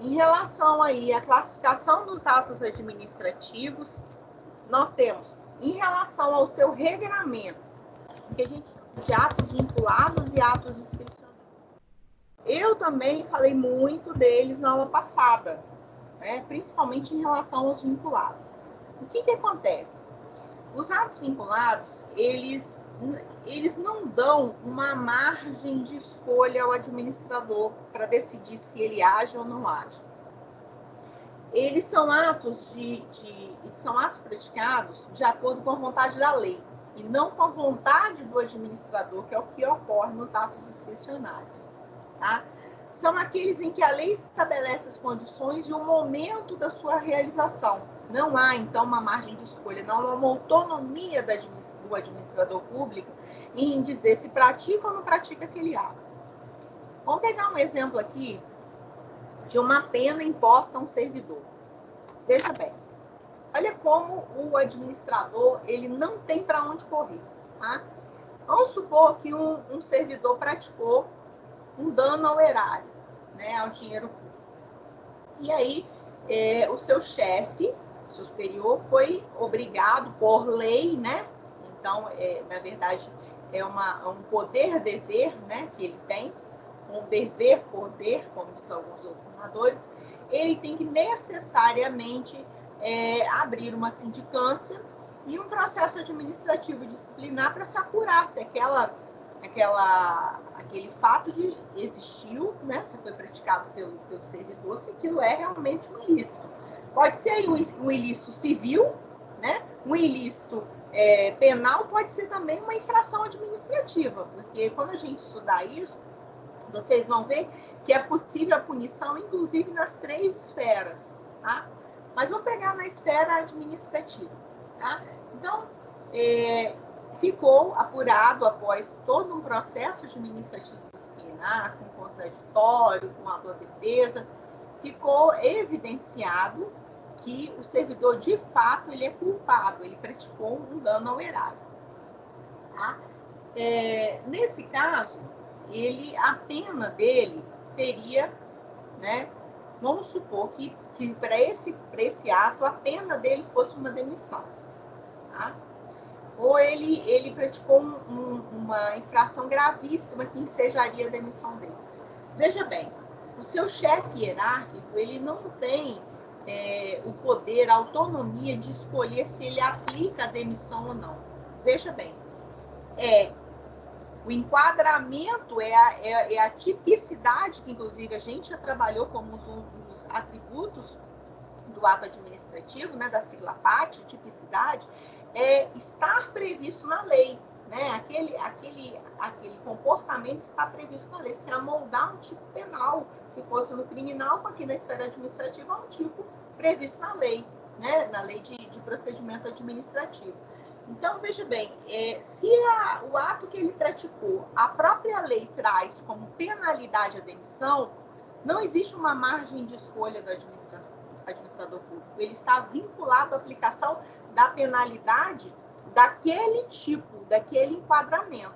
Em relação aí à classificação dos atos administrativos, nós temos, em relação ao seu regramento, que a gente chama de atos vinculados e atos discricionários. Eu também falei muito deles na aula passada, né? Principalmente em relação aos vinculados. O que acontece? Os atos vinculados, eles não dão uma margem de escolha ao administrador para decidir se ele age ou não age. Eles são atos são atos praticados de acordo com a vontade da lei e não com a vontade do administrador, que é o que ocorre nos atos discricionários, tá? São aqueles em que a lei estabelece as condições e o momento da sua realização. Não há, então, uma margem de escolha, não há uma autonomia do administrador público em dizer se pratica ou não pratica aquele ato. Vamos pegar um exemplo aqui de uma pena imposta a um servidor. Veja bem, olha como o administrador ele não tem para onde correr. Tá? Vamos supor que um servidor praticou um dano ao erário, né, ao dinheiro público. E aí, o seu chefe, o seu superior, foi obrigado por lei, né? Então, na verdade, é um poder-dever, né, que ele tem, um dever-poder, como diz alguns doutrinadores, ele tem que necessariamente abrir uma sindicância e um processo administrativo disciplinar para se apurar se aquele fato existiu, né, se foi praticado pelo servidor, se aquilo é realmente um ilícito. Pode ser um ilícito civil, né, um ilícito penal, pode ser também uma infração administrativa, porque quando a gente estudar isso, vocês vão ver que é possível a punição, inclusive nas 3 esferas, tá? Mas vamos pegar na esfera administrativa, tá? Então, ficou apurado após todo um processo administrativo disciplinar, com contraditório, com ampla defesa, ficou evidenciado que o servidor, de fato, ele é culpado, ele praticou um dano ao erário. Tá? Nesse caso, a pena dele seria, né, vamos supor que para esse ato, a pena dele fosse uma demissão. Tá? Ou ele praticou uma infração gravíssima que ensejaria a demissão dele. Veja bem, o seu chefe hierárquico, ele não tem o poder, a autonomia de escolher se ele aplica a demissão ou não. Veja bem, o enquadramento é a tipicidade, que inclusive a gente já trabalhou como um dos atributos do ato administrativo, né, da sigla PAT, tipicidade, estar previsto na lei, né? Aquele comportamento está previsto na lei, se amoldar um tipo penal, se fosse no criminal, aqui na esfera administrativa, um tipo previsto na lei, né? Na lei de procedimento administrativo. Então, veja bem, se o ato que ele praticou, a própria lei traz como penalidade a demissão, não existe uma margem de escolha do administrador público. Ele está vinculado à aplicação da penalidade daquele tipo, daquele enquadramento.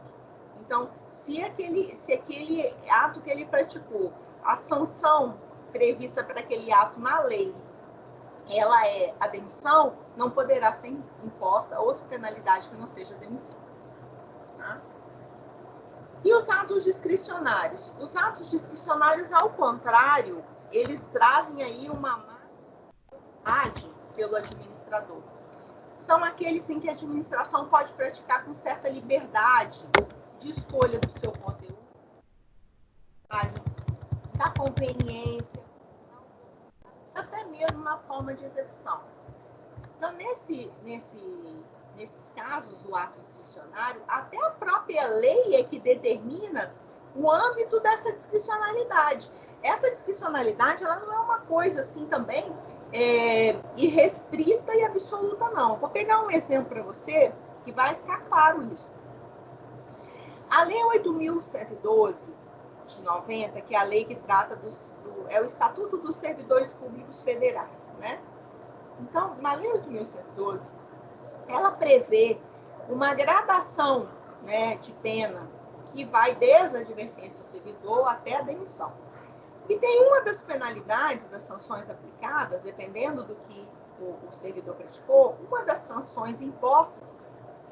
Então, se aquele ato que ele praticou, a sanção prevista para aquele ato na lei, ela é a demissão, não poderá ser imposta outra penalidade que não seja a demissão. Tá? E os atos discricionários? Os atos discricionários, ao contrário, eles trazem aí uma margem pelo administrador. São aqueles em que a administração pode praticar com certa liberdade de escolha do seu conteúdo, da conveniência, até mesmo na forma de execução. Então, nesses casos do ato discricionário, até a própria lei é que determina o âmbito dessa discricionalidade. Essa discricionalidade, ela não é uma coisa assim também irrestrita e absoluta, não. Vou pegar um exemplo para você que vai ficar claro isso. A Lei 8.112 de 90, que é a lei que trata é o Estatuto dos Servidores Públicos Federais, né? Então, na Lei 8.112, ela prevê uma gradação, né, de pena que vai desde a advertência ao servidor até a demissão. E tem uma das penalidades, das sanções aplicadas, dependendo do que o servidor praticou, uma das sanções impostas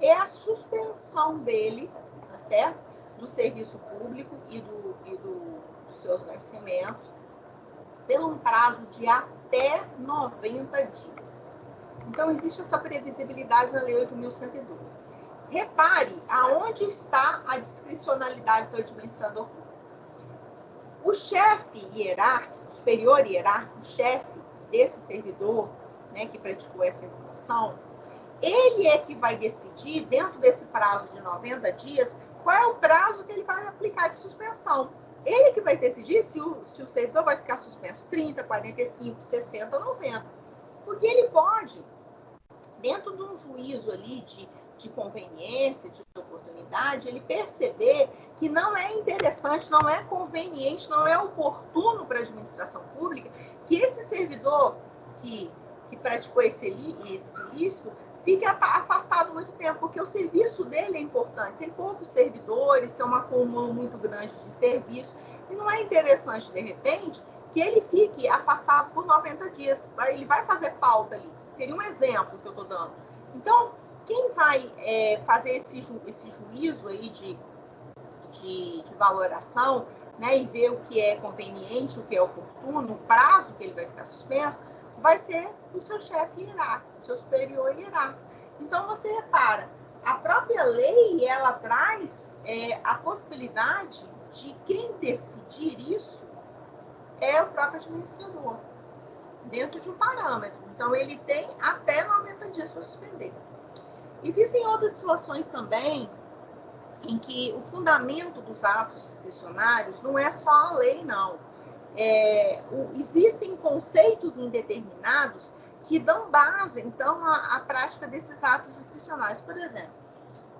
é a suspensão dele, tá certo? Do serviço público e dos seus vencimentos, pelo um prazo de até 90 dias. Então, existe essa previsibilidade na Lei 8.112. Repare aonde está a discricionalidade do administrador público. O chefe hierárquico, o superior hierárquico, o chefe desse servidor, né, que praticou essa infração, ele é que vai decidir, dentro desse prazo de 90 dias, qual é o prazo que ele vai aplicar de suspensão. Ele que vai decidir se o servidor vai ficar suspenso 30, 45, 60 ou 90. Porque ele pode, dentro de um juízo ali de conveniência, de oportunidade, ele perceber que não é interessante, não é conveniente, não é oportuno para a administração pública que esse servidor que praticou esse ilícito fique afastado muito tempo, porque o serviço dele é importante. Tem poucos servidores, tem um acúmulo muito grande de serviço, e não é interessante, de repente, que ele fique afastado por 90 dias. Ele vai fazer falta ali. Teria um exemplo que eu estou dando. Então, quem vai fazer esse juízo aí de valoração, né, e ver o que é conveniente, o que é oportuno, o prazo que ele vai ficar suspenso, vai ser o seu chefe hierárquico, o seu superior hierárquico. Então, você repara, a própria lei, ela traz a possibilidade de quem decidir isso é o próprio administrador, dentro de um parâmetro. Então, ele tem até 90 dias para suspender. Existem outras situações também em que o fundamento dos atos discricionários não é só a lei, não. Existem conceitos indeterminados que dão base, então, à prática desses atos discricionários. Por exemplo,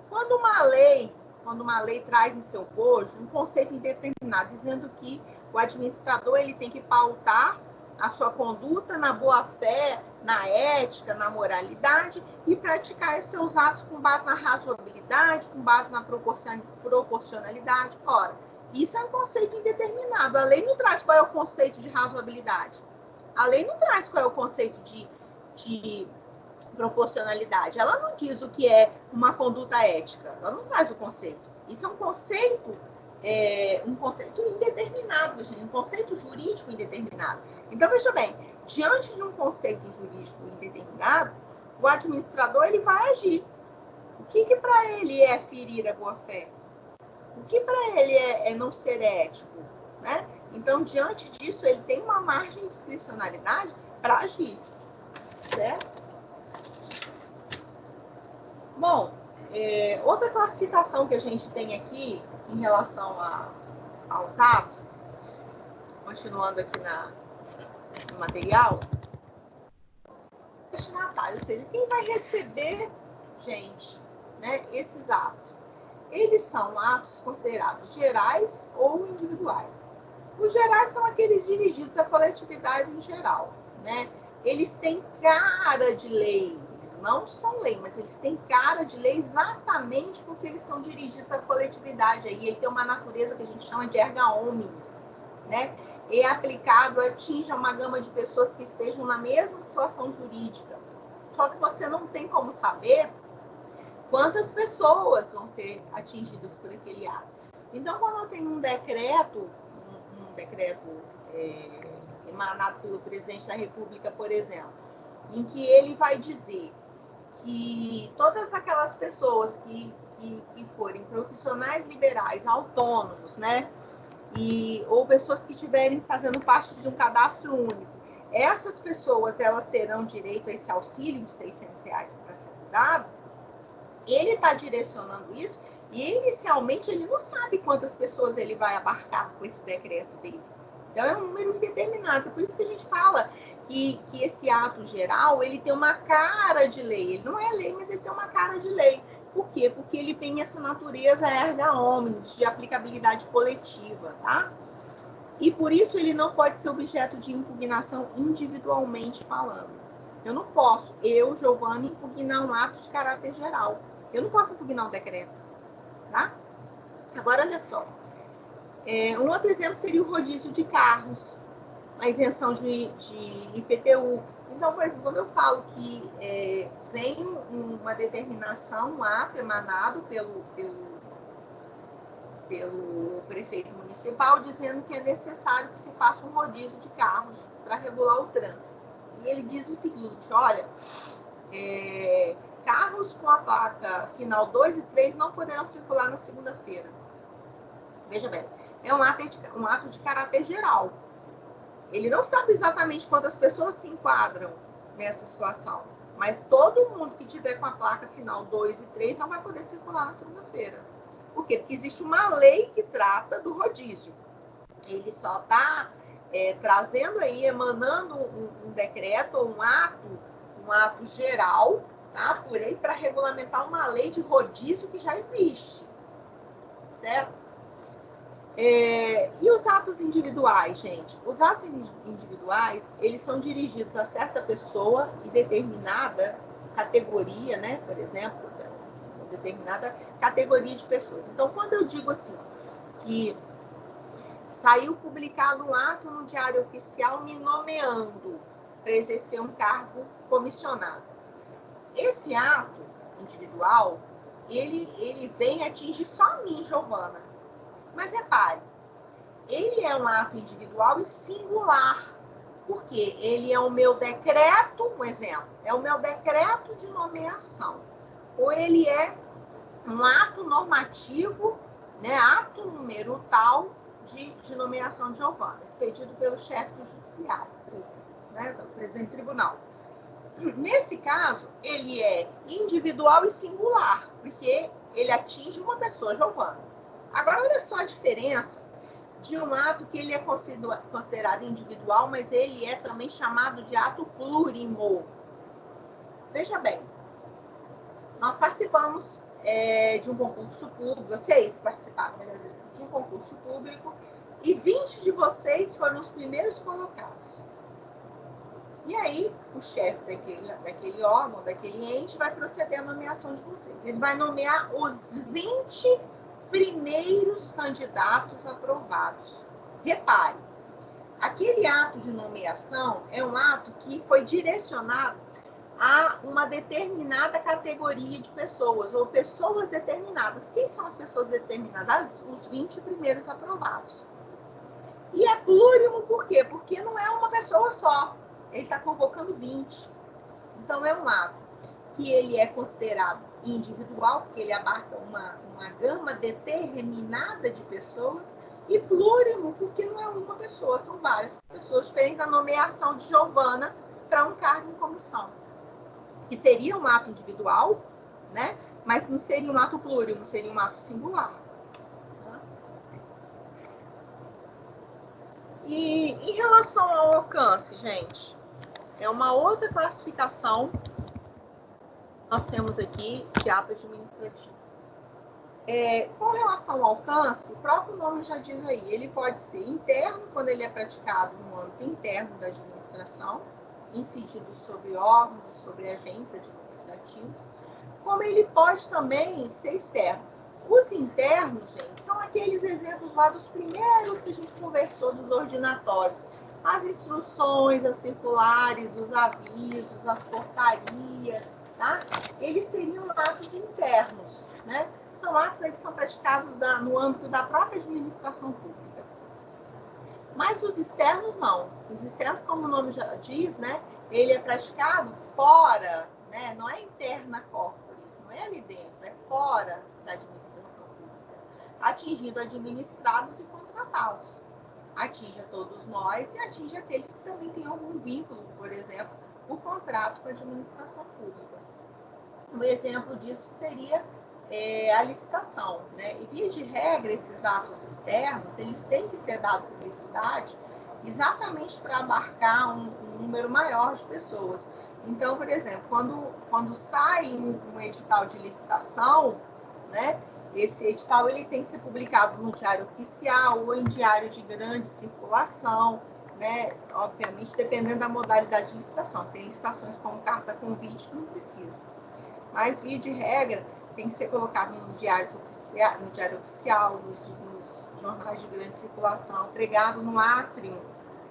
quando uma lei traz em seu bojo um conceito indeterminado, dizendo que o administrador ele tem que pautar a sua conduta na boa-fé, na ética, na moralidade e praticar os seus atos com base na razoabilidade, com base na proporcionalidade. Ora, isso é um conceito indeterminado. A lei não traz qual é o conceito de razoabilidade. A lei não traz qual é o conceito de proporcionalidade. Ela não diz o que é uma conduta ética. Ela não traz o conceito. Isso é um conceito indeterminado, um conceito jurídico indeterminado. Então, veja bem, diante de um conceito jurídico indeterminado, o administrador ele vai agir. O que para ele é ferir a boa-fé? O que para ele é não ser ético? Né? Então, diante disso, ele tem uma margem de discricionalidade para agir. Certo? Bom, outra classificação que a gente tem aqui em relação aos atos, continuando aqui no material, destinatário, ou seja, quem vai receber, gente, né, esses atos. Eles são atos considerados gerais ou individuais. Os gerais são aqueles dirigidos à coletividade em geral, né? Eles têm cara de lei, eles não são lei, mas eles têm cara de lei exatamente porque eles são dirigidos à coletividade. Aí ele tem uma natureza que a gente chama de erga omnes, né? É aplicado, atinge uma gama de pessoas que estejam na mesma situação jurídica. Só que você não tem como saber quantas pessoas vão ser atingidas por aquele ato. Então, quando eu tenho um decreto emanado pelo presidente da República, por exemplo, em que ele vai dizer que todas aquelas pessoas que forem profissionais liberais, autônomos, né, ou pessoas que estiverem fazendo parte de um cadastro único, essas pessoas elas terão direito a esse auxílio de R$600 que está sendo dado. Ele está direcionando isso e, inicialmente, ele não sabe quantas pessoas ele vai abarcar com esse decreto dele. Então, é um número indeterminado. É por isso que a gente fala que esse ato geral, ele tem uma cara de lei. Ele não é lei, mas ele tem uma cara de lei. Por quê? Porque ele tem essa natureza erga omnes, de aplicabilidade coletiva, tá? E, por isso, ele não pode ser objeto de impugnação individualmente falando. Eu não posso, Giovana, impugnar um ato de caráter geral. Eu não posso impugnar um decreto, tá? Agora, olha só. Um outro exemplo seria o rodízio de carros, a isenção de IPTU. Então, por exemplo, quando eu falo que vem uma determinação, um ato emanado pelo prefeito municipal, dizendo que é necessário que se faça um rodízio de carros para regular o trânsito. E ele diz o seguinte, olha, carros com a placa final 2 e 3 não poderão circular na segunda-feira. Veja bem, é um ato de caráter geral. Ele não sabe exatamente quantas pessoas se enquadram nessa situação, mas todo mundo que tiver com a placa final 2 e 3 não vai poder circular na segunda-feira. Por quê? Porque existe uma lei que trata do rodízio. Ele só está trazendo aí, emanando um decreto ou um ato geral, tá? Por aí, para regulamentar uma lei de rodízio que já existe. Certo? E os atos individuais, gente? Os atos individuais, eles são dirigidos a certa pessoa e determinada categoria, né? Por exemplo, determinada categoria de pessoas. Então, quando eu digo assim, que saiu publicado um ato no Diário Oficial me nomeando para exercer um cargo comissionado. Esse ato individual, ele vem e atinge só a mim, Giovana. Mas repare, ele é um ato individual e singular, porque ele é o meu decreto, um exemplo, é o meu decreto de nomeação, ou ele é um ato normativo, né, ato número tal de nomeação de Giovana, expedido pelo chefe do judiciário, por exemplo, né, pelo presidente do tribunal. Nesse caso, ele é individual e singular, porque ele atinge uma pessoa, Giovana. Agora, olha só a diferença de um ato que ele é considerado individual, mas ele é também chamado de ato plurimo. Veja bem, nós participamos de um concurso público, vocês participaram, melhor dizendo, de um concurso público, e 20 de vocês foram os primeiros colocados. E aí, o chefe daquele órgão, daquele ente, vai proceder à nomeação de vocês. Ele vai nomear os 20 primeiros candidatos aprovados. Repare, aquele ato de nomeação é um ato que foi direcionado a uma determinada categoria de pessoas, ou pessoas determinadas. Quem são as pessoas determinadas? Os 20 primeiros aprovados. E é plurimo por quê? Porque não é uma pessoa só. Ele está convocando 20. Então, é um ato que ele é considerado individual, porque ele abarca uma gama determinada de pessoas, e plurimo, porque não é uma pessoa, são várias pessoas, diferente da nomeação de Giovana para um cargo em comissão, que seria um ato individual, né? Mas não seria um ato plurimo, seria um ato singular. E em relação ao alcance, gente, é uma outra classificação nós temos aqui de ato administrativo. Com relação ao alcance, o próprio nome já diz aí, ele pode ser interno, quando ele é praticado no âmbito interno da administração, incidido sobre órgãos e sobre agentes administrativos, como ele pode também ser externo. Os internos, gente, são aqueles exemplos lá dos primeiros que a gente conversou, dos ordinatórios. As instruções, as circulares, os avisos, as portarias, tá? Eles seriam atos internos, né? São atos aí que são praticados no âmbito da própria administração pública. Mas os externos não. Os externos, como o nome já diz, né? Ele é praticado fora, né? Não é interna corporis, não é ali dentro, é fora da administração pública, atingindo administrados e contratados. Atinge a todos nós e atinge aqueles que também têm algum vínculo, por exemplo, o contrato com a administração pública. Um exemplo disso seria a licitação, né? E via de regra, esses atos externos, eles têm que ser dados publicidade exatamente para abarcar um número maior de pessoas. Então, por exemplo, quando sai um edital de licitação, né? Esse edital ele tem que ser publicado no Diário Oficial ou em diário de grande circulação, né? Obviamente, dependendo da modalidade de licitação. Tem licitações como carta convite que não precisa. Mas, via de regra, tem que ser colocado nos diários no Diário Oficial, nos jornais de grande circulação, pregado no átrio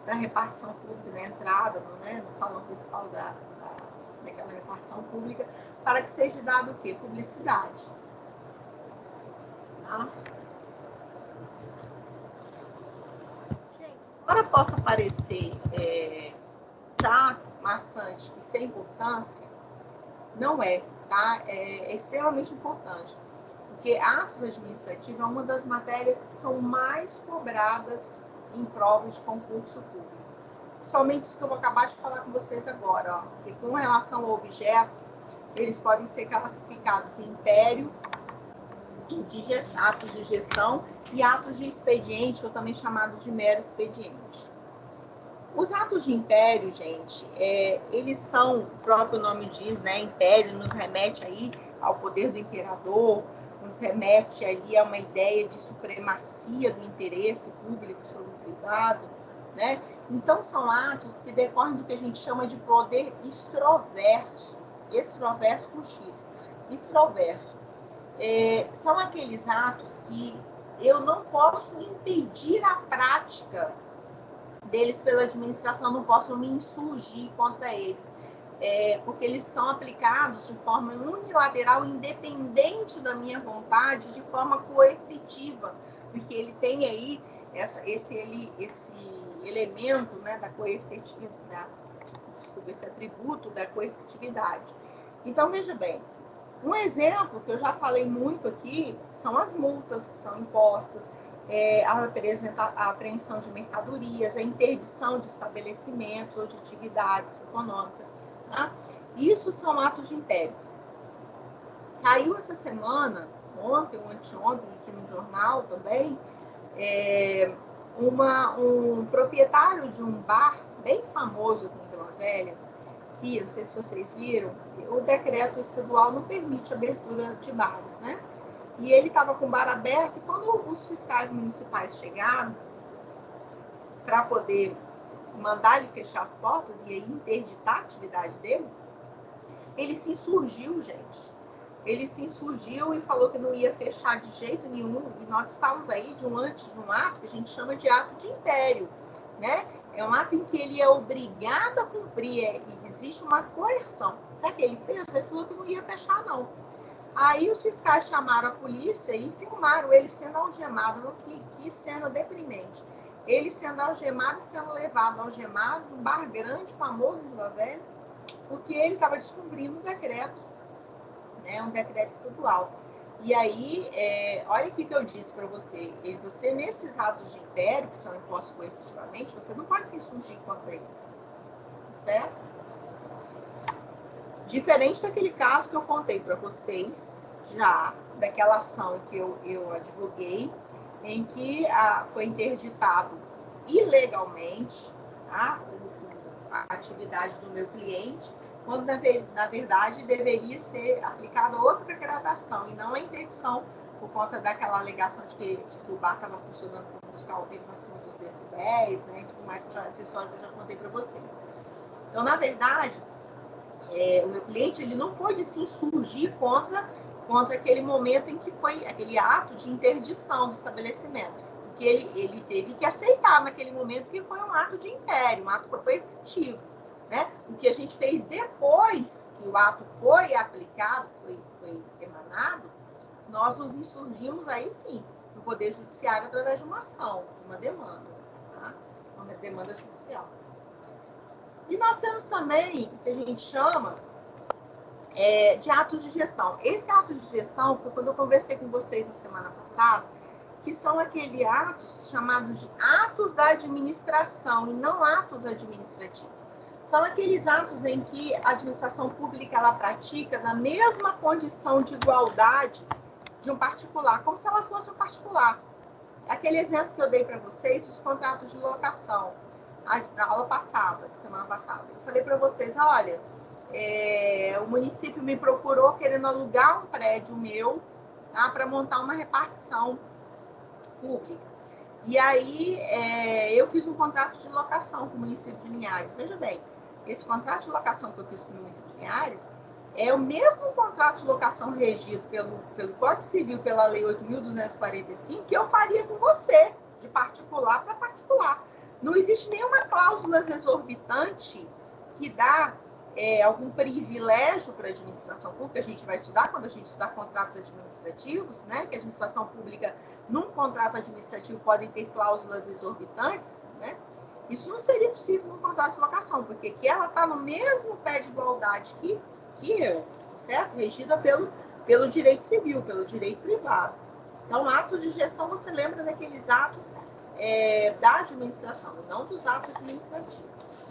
da repartição pública, na entrada, no salão principal daquela repartição pública, para que seja dado o quê? Publicidade. Tá? Gente, embora possa parecer já maçante e sem importância, não é, tá? É extremamente importante, porque atos administrativos é uma das matérias que são mais cobradas em provas de concurso público. Principalmente isso que eu vou acabar de falar com vocês agora, ó, que com relação ao objeto, eles podem ser classificados em império, atos de gestão e atos de expediente, ou também chamados de mero expediente. Os atos de império, gente, eles são, o próprio nome diz, né, império nos remete aí ao poder do imperador, nos remete ali a uma ideia de supremacia do interesse público sobre o privado, né? Então, são atos que decorrem do que a gente chama de poder extroverso com X, extroverso. São aqueles atos que eu não posso impedir a prática deles pela administração, não posso me insurgir contra eles, porque eles são aplicados de forma unilateral, independente da minha vontade, de forma coercitiva, porque ele tem aí esse elemento, né, da coercitividade, esse atributo da coercitividade. Então, veja bem, um exemplo que eu já falei muito aqui são as multas que são impostas, a apreensão de mercadorias, a interdição de estabelecimentos ou de atividades econômicas. Tá? Isso são atos de império. Saiu essa semana, ontem ou anteontem, aqui no jornal também, um proprietário de um bar bem famoso aqui em Vila Velha, que, não sei se vocês viram, o decreto estadual não permite abertura de bares, né? E ele estava com o bar aberto, e quando os fiscais municipais chegaram para poder mandar ele fechar as portas e aí interditar a atividade dele, ele se insurgiu, gente. Ele se insurgiu e falou que não ia fechar de jeito nenhum, e nós estávamos aí antes de um ato que a gente chama de ato de império, né? É um ato em que ele é obrigado a cumprir, e existe uma coerção. Até que ele fez, ele falou que não ia fechar, não. Aí os fiscais chamaram a polícia e filmaram ele sendo algemado. Que cena deprimente. Ele sendo algemado e sendo levado algemado num bar grande, famoso em Vila Velha, porque ele estava descumprindo um decreto, né, um decreto estadual. E aí, olha o que eu disse para você. Você, nesses atos de império, que são impostos coercitivamente, você não pode se insurgir contra eles. Certo? Diferente daquele caso que eu contei para vocês, já, daquela ação que eu advoguei, em que foi interditado ilegalmente, tá, a atividade do meu cliente, quando, na verdade, deveria ser aplicada outra decretação, e não a interdição, por conta daquela alegação de que o bar estava funcionando com buscar o tempo acima dos decibéis, né, e tudo mais, que essa história que eu já contei para vocês. Então, na verdade, o meu cliente ele não pôde se insurgir contra aquele momento em que foi aquele ato de interdição do estabelecimento, porque ele teve que aceitar naquele momento que foi um ato de império, um ato coercitivo, né? O que a gente fez depois que o ato foi aplicado, foi emanado, nós nos insurgimos aí sim no Poder Judiciário através de uma ação, de uma demanda, tá? Uma demanda judicial. E nós temos também o que a gente chama de atos de gestão. Esse ato de gestão foi quando eu conversei com vocês na semana passada, que são aqueles atos chamados de atos da administração e não atos administrativos. São aqueles atos em que a administração pública ela pratica na mesma condição de igualdade de um particular, como se ela fosse um particular. Aquele exemplo que eu dei para vocês, os contratos de locação. Na aula passada, semana passada, eu falei para vocês, olha, o município me procurou querendo alugar um prédio meu, tá, para montar uma repartição pública. E aí eu fiz um contrato de locação com o município de Linhares. Veja bem, esse contrato de locação que eu fiz com o município de Linhares, É o mesmo contrato de locação regido pelo Código Civil, pela Lei 8.245, que eu faria com você, de particular para particular. Não existe nenhuma cláusula exorbitante que dá algum privilégio para a administração pública. A gente vai estudar quando a gente estudar contratos administrativos, né? Que a administração pública, num contrato administrativo, podem ter cláusulas exorbitantes, né? Isso não seria possível no contrato de locação, porque aqui ela está no mesmo pé de igualdade que eu, certo? Regida pelo direito civil, pelo direito privado. Então, atos de gestão, você lembra daqueles atos da administração, não dos atos administrativos.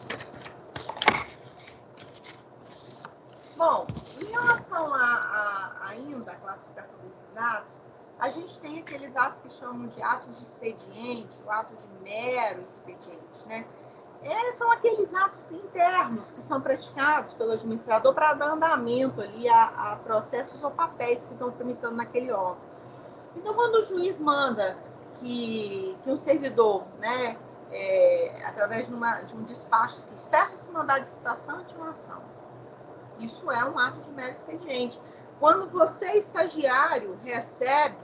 Bom, em relação ainda à classificação desses atos, a gente tem aqueles atos que chamam de atos de expediente, o ato de mero expediente, né? São aqueles atos internos que são praticados pelo administrador para dar andamento ali a processos ou papéis que estão tramitando naquele órgão. Então, quando o juiz manda que um servidor, né, através de um despacho, assim, peça-se mandado de citação e intimação, isso é um ato de mero expediente. Quando você, estagiário, recebe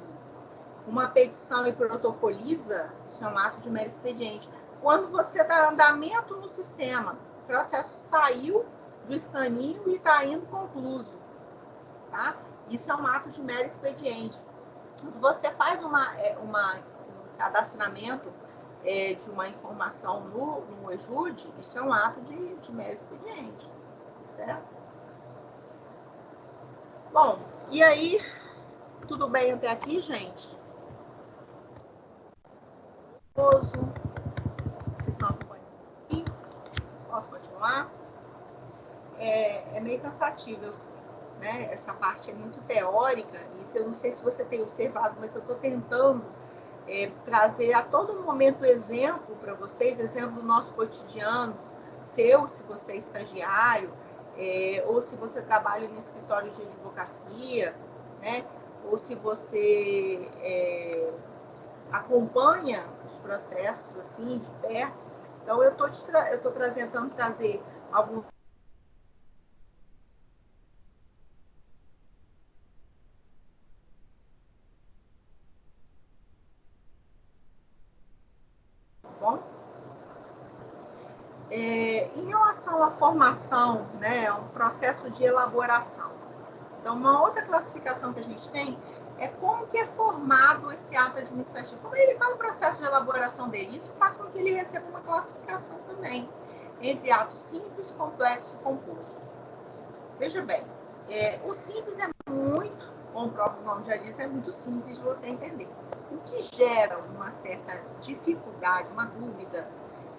uma petição e protocoliza, isso é um ato de mero expediente. Quando você dá andamento no sistema, o processo saiu do escaninho e está indo concluso, tá? Isso é um ato de mero expediente. Quando você faz um cadastramento de uma informação no EJUD, isso é um ato de mero expediente, certo? Bom, e aí, tudo bem até aqui, gente? Vocês estão acompanhando? Posso continuar? É meio cansativo, eu sei, né? Essa parte é muito teórica, e eu não sei se você tem observado, mas eu estou tentando trazer a todo momento exemplo para vocês, exemplo do nosso cotidiano, seu, se você é estagiário, ou se você trabalha no escritório de advocacia, né? Ou se você acompanha os processos assim de perto. Então, eu estou tentando trazer alguns bom. Em relação à formação, né, é um processo de elaboração. Então, uma outra classificação que a gente tem é como que é formado esse ato administrativo. Como ele está no processo de elaboração dele, isso faz com que ele receba uma classificação também, entre ato simples, complexo e composto. Veja bem, o simples é muito, como o próprio nome já diz, é muito simples de você entender. O que gera uma certa dificuldade, uma dúvida,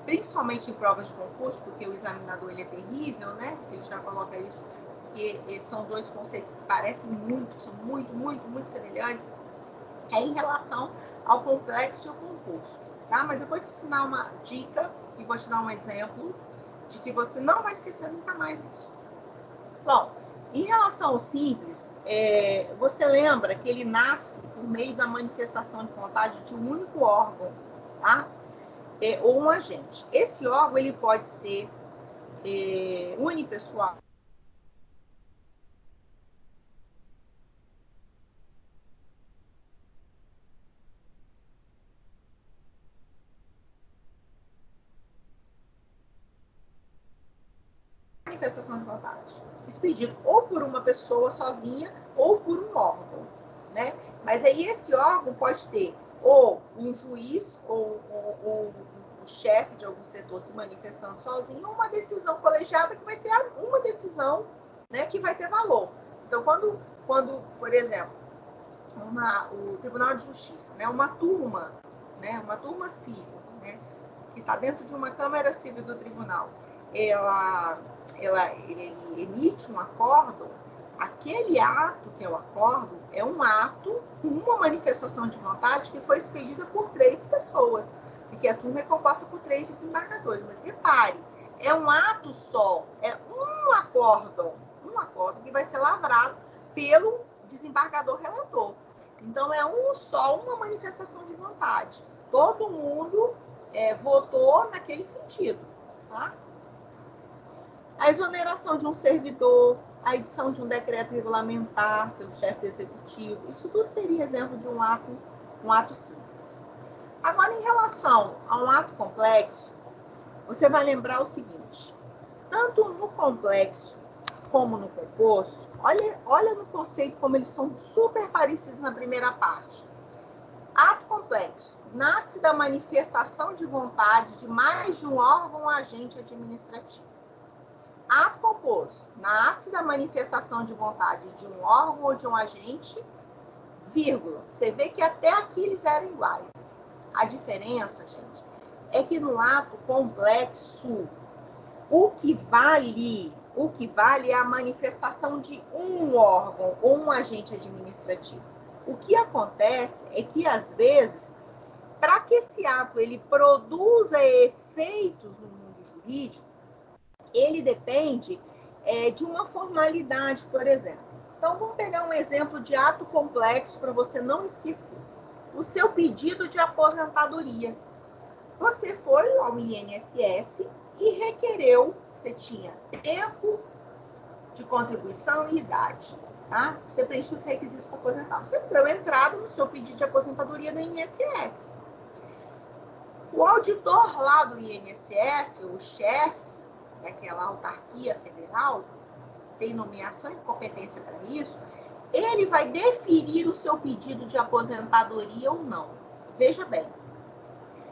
principalmente em provas de concurso, porque o examinador ele é terrível, né? Ele já coloca isso, que são dois conceitos que parecem muito, são muito semelhantes, em relação ao complexo e ao composto, tá? Mas eu vou te ensinar uma dica e vou te dar um exemplo de que você não vai esquecer nunca mais isso. Bom, em relação ao simples, você lembra que ele nasce por meio da manifestação de vontade de um único órgão, tá? Ou um agente. Esse órgão ele pode ser unipessoal, manifestação de vontade, expedido ou por uma pessoa sozinha ou por um órgão, né? Mas aí esse órgão pode ter ou um juiz ou o chefe de algum setor se manifestando sozinho, ou uma decisão colegiada que vai ser uma decisão, né, que vai ter valor. Então, quando por exemplo, o Tribunal de Justiça, né, uma turma civil, né, que está dentro de uma Câmara Civil do Tribunal, ele emite um acórdão, aquele ato que é o acórdão é um ato com uma manifestação de vontade que foi expedida por 3 pessoas, porque a turma é composta por 3 desembargadores. Mas repare, é um ato só, é um acórdão que vai ser lavrado pelo desembargador relator. Então, é uma manifestação de vontade. Todo mundo votou naquele sentido, tá? A exoneração de um servidor, a edição de um decreto regulamentar pelo chefe do executivo. Isso tudo seria exemplo de um ato simples. Agora, em relação a um ato complexo, você vai lembrar o seguinte: tanto no complexo como no composto, olha no conceito como eles são super parecidos na primeira parte. Ato complexo nasce da manifestação de vontade de mais de um órgão ou agente administrativo. Ato composto nasce da manifestação de vontade de um órgão ou de um agente, vírgula. Você vê que até aqui eles eram iguais. A diferença, gente, é que no ato complexo, o que vale é a manifestação de um órgão ou um agente administrativo. O que acontece é que, às vezes, para que esse ato ele produza efeitos no mundo jurídico, ele depende de uma formalidade, por exemplo. Então, vamos pegar um exemplo de ato complexo para você não esquecer. O seu pedido de aposentadoria. Você foi ao INSS e requereu, você tinha tempo de contribuição e idade, tá? Você preencheu os requisitos para aposentar. Você deu entrada no seu pedido de aposentadoria no INSS. O auditor lá do INSS, o chefe daquela autarquia federal, tem nomeação e competência para isso, ele vai deferir o seu pedido de aposentadoria ou não. Veja bem,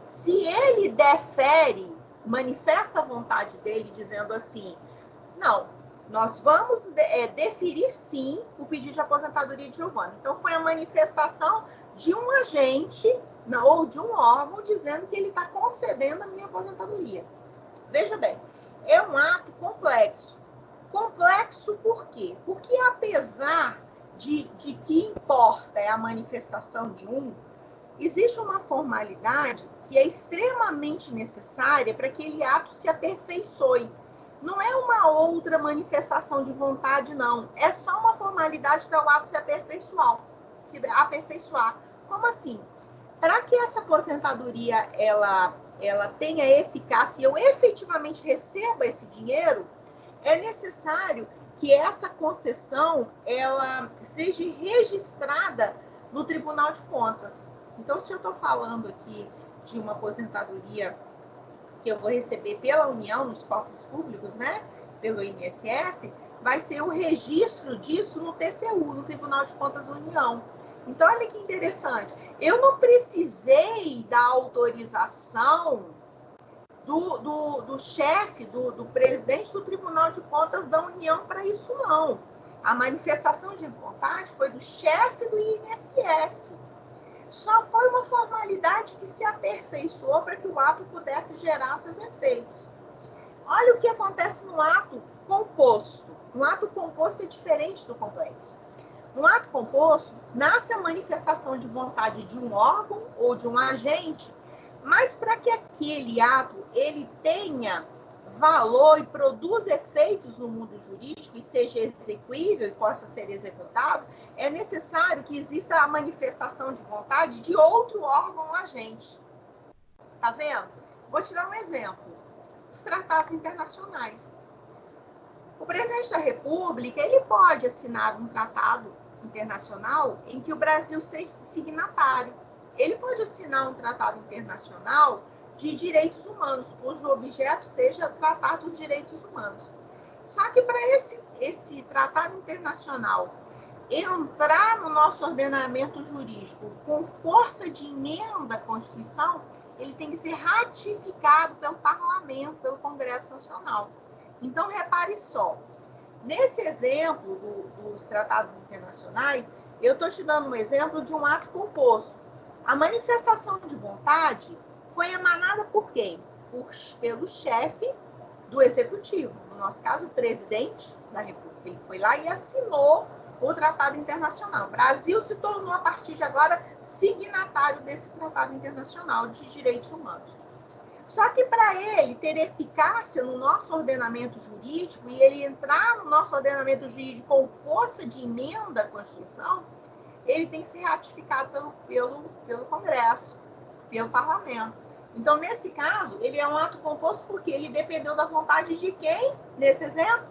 se ele defere, manifesta a vontade dele dizendo assim, não, nós vamos deferir sim o pedido de aposentadoria de Giovana. Então foi a manifestação de um agente ou de um órgão dizendo que ele está concedendo a minha aposentadoria. Veja bem, é um ato complexo. Complexo por quê? Porque apesar de que importa é a manifestação de um, existe uma formalidade que é extremamente necessária para que aquele ato se aperfeiçoe. Não é uma outra manifestação de vontade, não. É só uma formalidade para o ato se aperfeiçoar. Como assim? Para que essa aposentadoria ela tenha eficácia e eu efetivamente receba esse dinheiro, é necessário que essa concessão ela seja registrada no Tribunal de Contas. Então, se eu estou falando aqui de uma aposentadoria que eu vou receber pela União, nos cofres públicos, né, pelo INSS, vai ser o registro disso no TCU, no Tribunal de Contas da União. Então, olha que interessante. Eu não precisei da autorização do chefe, do presidente do Tribunal de Contas da União para isso, não. A manifestação de vontade foi do chefe do INSS. Só foi uma formalidade que se aperfeiçoou para que o ato pudesse gerar seus efeitos. Olha o que acontece no ato composto. Um ato composto é diferente do complexo. No ato composto, nasce a manifestação de vontade de um órgão ou de um agente, mas para que aquele ato ele tenha valor e produza efeitos no mundo jurídico e seja execuível e possa ser executado, é necessário que exista a manifestação de vontade de outro órgão ou agente. Tá vendo? Vou te dar um exemplo. Os tratados internacionais. O presidente da República, ele pode assinar um tratado internacional em que o Brasil seja signatário. Ele pode assinar um tratado internacional de direitos humanos, cujo objeto seja tratar dos direitos humanos. Só que para esse tratado internacional entrar no nosso ordenamento jurídico com força de emenda à Constituição, ele tem que ser ratificado pelo Parlamento, pelo Congresso Nacional. Então, repare só, nesse exemplo dos tratados internacionais, eu estou te dando um exemplo de um ato composto. A manifestação de vontade foi emanada por quem? Pelo chefe do executivo, no nosso caso, o presidente da República. Ele foi lá e assinou o tratado internacional. O Brasil se tornou, a partir de agora, signatário desse tratado internacional de direitos humanos. Só que para ele ter eficácia no nosso ordenamento jurídico e ele entrar no nosso ordenamento jurídico com força de emenda à Constituição, ele tem que ser ratificado pelo Congresso, pelo Parlamento. Então, nesse caso, ele é um ato composto porque ele dependeu da vontade de quem, nesse exemplo?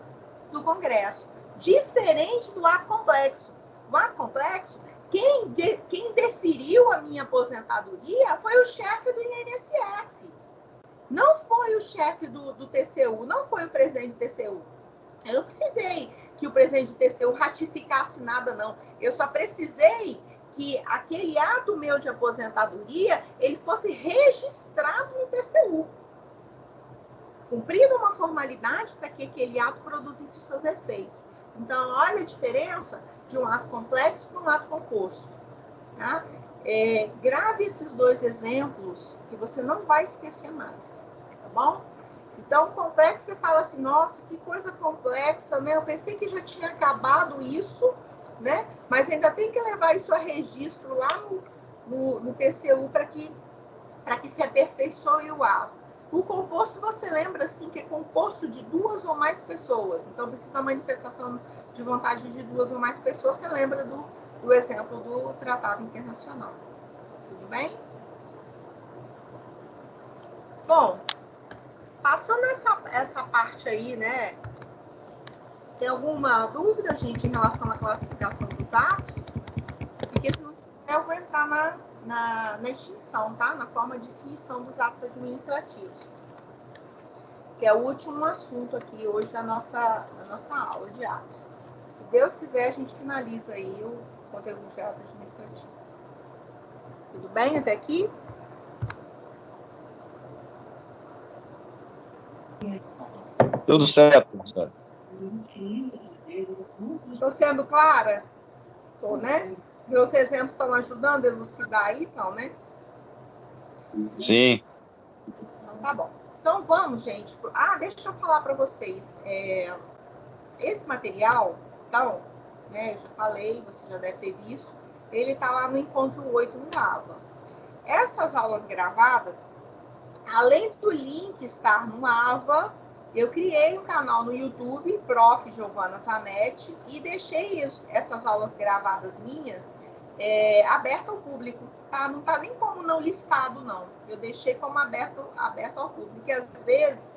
Do Congresso. Diferente do ato complexo. O ato complexo, quem deferiu a minha aposentadoria foi o chefe do INSS. Não foi o chefe do TCU, não foi o presidente do TCU. Eu não precisei que o presidente do TCU ratificasse nada, não. Eu só precisei que aquele ato meu de aposentadoria, ele fosse registrado no TCU. Cumprida uma formalidade para que aquele ato produzisse os seus efeitos. Então, olha a diferença de um ato complexo para um ato composto. Tá? Grave esses dois exemplos que você não vai esquecer mais, tá bom? Então, complexo, você fala assim, nossa, que coisa complexa, né? Eu pensei que já tinha acabado isso, né? Mas ainda tem que levar isso a registro lá no TCU para que se aperfeiçoe o ato. O composto, você lembra, assim, que é composto de 2 ou mais pessoas. Então, precisa da manifestação de vontade de 2 ou mais pessoas. Você lembra do exemplo do tratado internacional. Tudo bem? Bom, passando essa parte aí, né? Tem alguma dúvida, gente, em relação à classificação dos atos? Porque se não tiver, eu vou entrar na extinção, tá? Na forma de extinção dos atos administrativos. Que é o último assunto aqui hoje da nossa aula de atos. Se Deus quiser, a gente finaliza aí o conteúdo de ato administrativo. Tudo bem até aqui? Tudo certo, professor. Estou sendo clara? Estou, né? Meus exemplos estão ajudando a elucidar aí, então, né? Sim. Então, tá bom. Então, vamos, gente. Deixa eu falar para vocês. Esse material, então, né, eu já falei, você já deve ter visto, ele está lá no Encontro 8 no AVA. Essas aulas gravadas, além do link estar no AVA, eu criei um canal no YouTube, Prof. Giovana Zanetti, e deixei essas aulas gravadas minhas aberto ao público, tá? Não tá nem como não listado, não. Eu deixei como aberto ao público, porque às vezes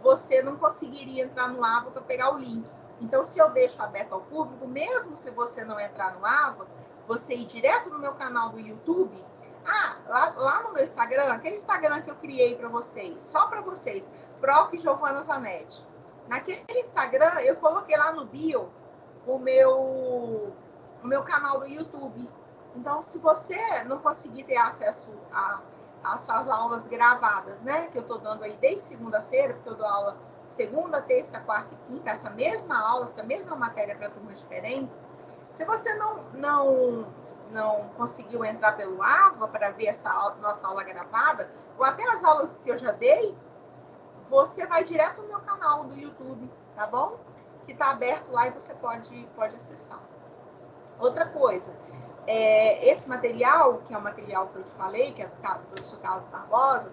você não conseguiria entrar no AVA para pegar o link. Então, se eu deixo aberto ao público, mesmo se você não entrar no AVA, você ir direto no meu canal do YouTube, lá no meu Instagram, aquele Instagram que eu criei para vocês, só para vocês, Prof. Giovana Zanetti. Naquele Instagram, eu coloquei lá no bio o meu canal do YouTube. Então, se você não conseguir ter acesso a essas aulas gravadas, né, que eu estou dando aí desde segunda-feira, porque eu dou aula segunda, terça, quarta e quinta, essa mesma aula, essa mesma matéria para turmas diferentes. Se você não conseguiu entrar pelo AVA para ver essa nossa aula gravada, ou até as aulas que eu já dei, você vai direto no meu canal do YouTube, tá bom? Que está aberto lá e você pode acessar. Outra coisa, esse material, que é o material que eu te falei, que é do professor Carlos Barbosa,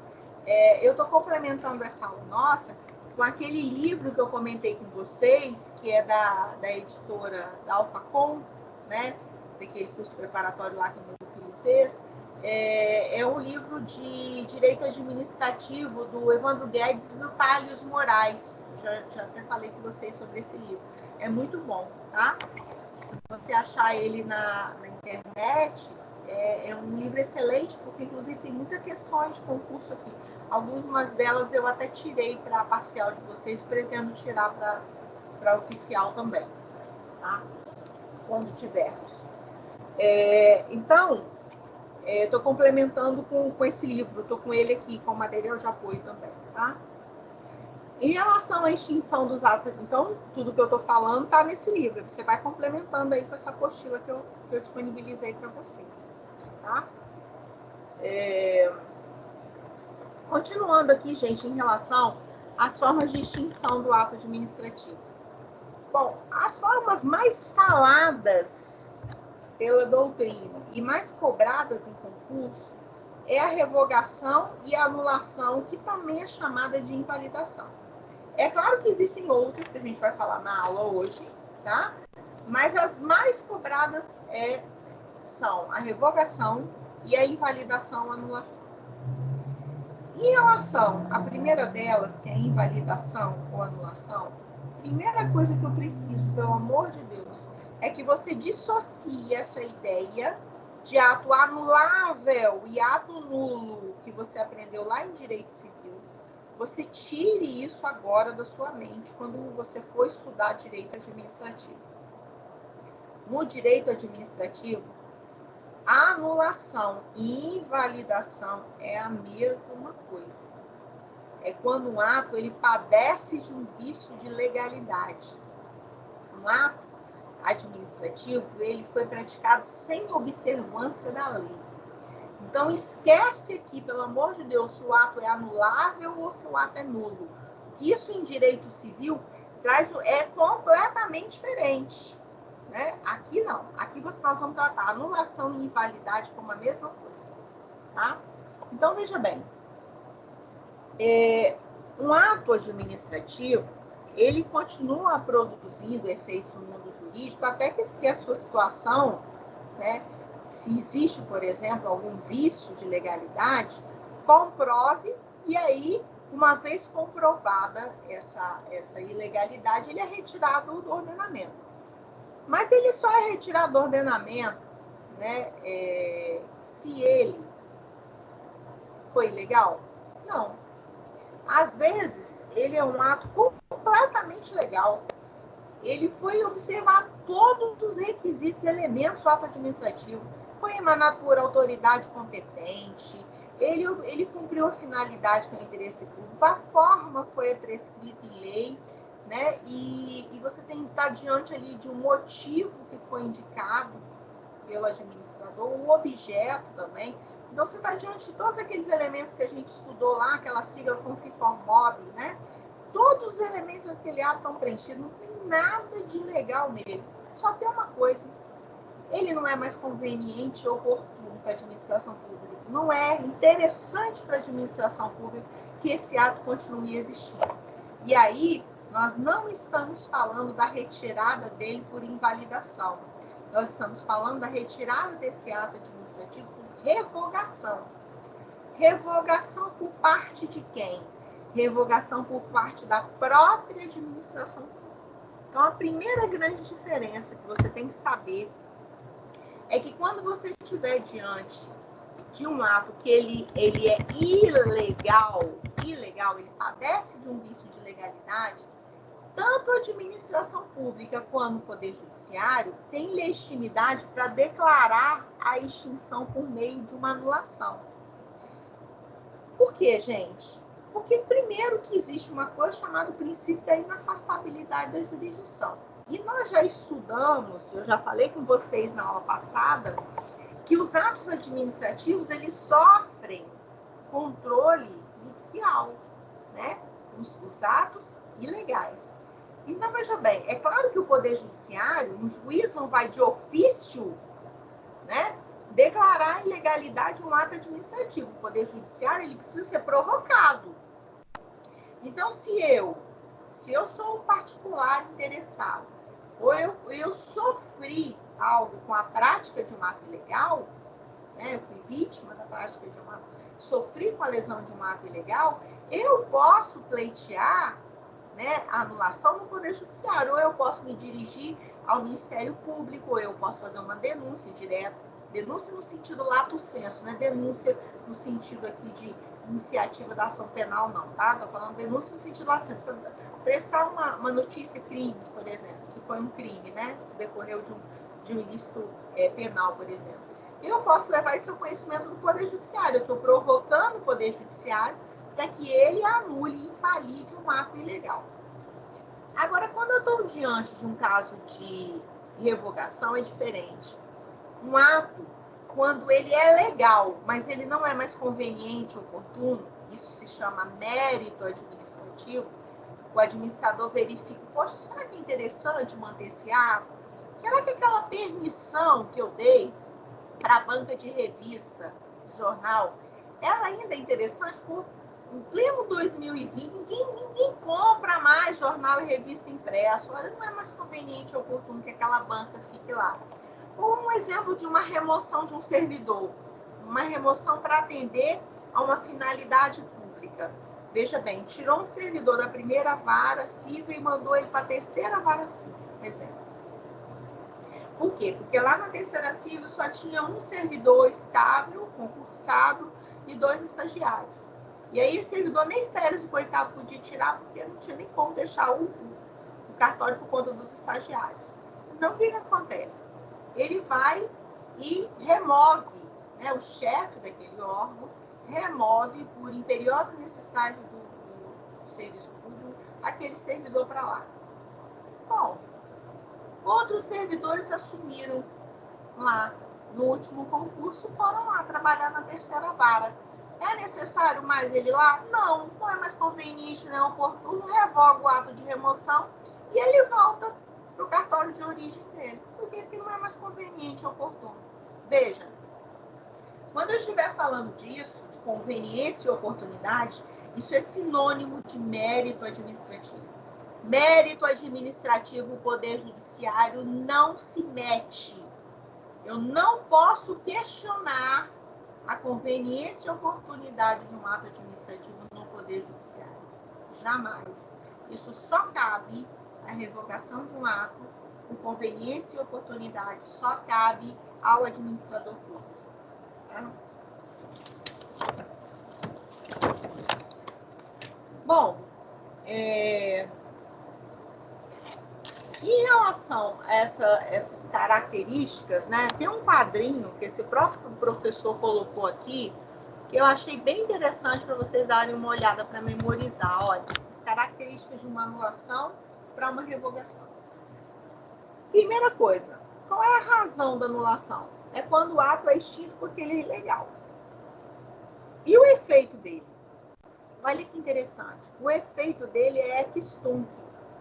eu estou complementando essa aula nossa com aquele livro que eu comentei com vocês, que é da editora da Alfacom, né? Daquele curso preparatório lá que o meu filho fez. É um livro de direito administrativo do Evandro Guedes e do Thales Moraes. Já até falei com vocês sobre esse livro. É muito bom, tá? Se você achar ele na internet, é um livro excelente, porque inclusive tem muitas questões de concurso aqui. Algumas delas eu até tirei para a parcial de vocês, pretendo tirar para oficial também, tá? Quando tivermos. Então, estou complementando com esse livro, estou com ele aqui, com material de apoio também, tá? Em relação à extinção dos atos, então, tudo que eu estou falando está nesse livro. Você vai complementando aí com essa apostila que eu disponibilizei para você, tá? Continuando aqui, gente, em relação às formas de extinção do ato administrativo. Bom, as formas mais faladas pela doutrina e mais cobradas em concurso é a revogação e a anulação, que também é chamada de invalidação. É claro que existem outras que a gente vai falar na aula hoje, tá? Mas as mais cobradas são a revogação e a invalidação, anulação. Em relação à primeira delas, que é a invalidação ou anulação, Primeira coisa que eu preciso, pelo amor de Deus, é que você dissocie essa ideia de ato anulável e ato nulo que você aprendeu lá em Direito Civil. Você tire isso agora da sua mente quando você for estudar Direito Administrativo. No Direito Administrativo, a anulação e invalidação é a mesma coisa. É quando um ato ele padece de um vício de legalidade. Um ato administrativo ele foi praticado sem observância da lei. Então, esquece aqui, pelo amor de Deus, se o ato é anulável ou se o ato é nulo. Isso em direito civil é completamente diferente. Né? Aqui não. Aqui nós vamos tratar anulação e invalidade como a mesma coisa. Tá? Então, veja bem. Um ato administrativo, ele continua produzindo efeitos no mundo jurídico até que a sua situação, né, se existe, por exemplo, algum vício de legalidade, comprove, e aí, uma vez comprovada essa ilegalidade, ele é retirado do ordenamento. Mas ele só é retirado do ordenamento, né, se ele foi ilegal? Não. Às vezes, ele é um ato completamente legal. Ele foi observar todos os requisitos, elementos do ato administrativo. Foi emanado por autoridade competente. Ele cumpriu a finalidade que é o interesse público. A forma foi prescrita em lei, né? E você tem que estar diante ali de um motivo que foi indicado pelo administrador, o objeto também. Então, você está diante de todos aqueles elementos que a gente estudou lá, aquela sigla Confiformob, né? Todos os elementos daquele ato estão preenchidos, não tem nada de ilegal nele. Só tem uma coisa, ele não é mais conveniente ou oportuno para a administração pública. Não é interessante para a administração pública que esse ato continue existindo. E aí, nós não estamos falando da retirada dele por invalidação. Nós estamos falando da retirada desse ato administrativo por revogação. Revogação por parte de quem? Revogação por parte da própria administração pública. Então, a primeira grande diferença que você tem que saber é que quando você estiver diante de um ato que ele é ilegal, ele padece de um vício de legalidade, tanto a administração pública quanto o Poder Judiciário tem legitimidade para declarar a extinção por meio de uma anulação. Por quê, gente? Porque, primeiro, que existe uma coisa chamada princípio da inafastabilidade da jurisdição. E nós já estudamos, eu já falei com vocês na aula passada, que os atos administrativos, eles sofrem controle judicial, né? Os atos ilegais. Então, veja bem, é claro que o Poder Judiciário, um juiz não vai de ofício, né, declarar a ilegalidade de um ato administrativo. O Poder Judiciário, ele precisa ser provocado. Então, se eu sou um particular interessado, ou eu sofri algo com a prática de um ato ilegal, né, eu fui vítima da prática de um ato, sofri com a lesão de um ato ilegal, eu posso pleitear, né, a anulação no Poder Judiciário, ou eu posso me dirigir ao Ministério Público, ou eu posso fazer uma denúncia direta. Denúncia no sentido lato sensu, não é denúncia no sentido aqui de iniciativa da ação penal, não, tá? Estou falando denúncia no sentido lato sensu. Prestar uma notícia crimes, por exemplo, se foi um crime, né? Se decorreu de um ilícito penal, por exemplo. Eu posso levar esse conhecimento do Poder Judiciário. Eu estou provocando o Poder Judiciário para que ele anule e invalide um ato ilegal. Agora, quando eu estou diante de um caso de revogação, é diferente. Um ato, quando ele é legal, mas ele não é mais conveniente ou oportuno, isso se chama mérito administrativo, o administrador verifica, poxa, será que é interessante manter esse ato? Será que aquela permissão que eu dei para a banca de revista, jornal, ela ainda é interessante? Em pleno 2020, ninguém compra mais jornal e revista impresso. Olha, não é mais conveniente ou oportuno que aquela banca fique lá. Ou um exemplo de uma remoção de um servidor, uma remoção para atender a uma finalidade pública. Veja bem, tirou um servidor da primeira vara civil e mandou ele para a terceira vara civil, por exemplo. Por quê? Porque lá na terceira civil só tinha um servidor estável, concursado, e 2 estagiários. E aí o servidor nem férias, o coitado, podia tirar, porque não tinha nem como deixar o cartório por conta dos estagiários. Então, o que acontece? Ele vai e remove, né, o chefe daquele órgão, remove por imperiosa necessidade do serviço público aquele servidor para lá. Bom, outros servidores assumiram lá no último concurso, foram lá trabalhar na terceira vara. É necessário mais ele lá? Não, não é mais conveniente, não é oportuno, revoga o ato de remoção e ele volta para o cartório de origem dele. Por quê? Porque não é mais conveniente, oportuno. Veja, quando eu estiver falando disso, de conveniência e oportunidade, isso é sinônimo de mérito administrativo. Mérito administrativo, o Poder Judiciário não se mete. Eu não posso questionar a conveniência e oportunidade de um ato administrativo no Poder Judiciário. Jamais. Isso só cabe, a revogação de um ato, com conveniência e oportunidade, só cabe ao administrador público. Tá? Bom, em relação a essas características, né, tem um quadrinho que esse próprio professor colocou aqui, que eu achei bem interessante para vocês darem uma olhada para memorizar. Olha, as características de uma anulação para uma revogação. Primeira coisa, qual é a razão da anulação? É quando o ato é extinto porque ele é ilegal. E o efeito dele? Olha que interessante. O efeito dele é ex tunc.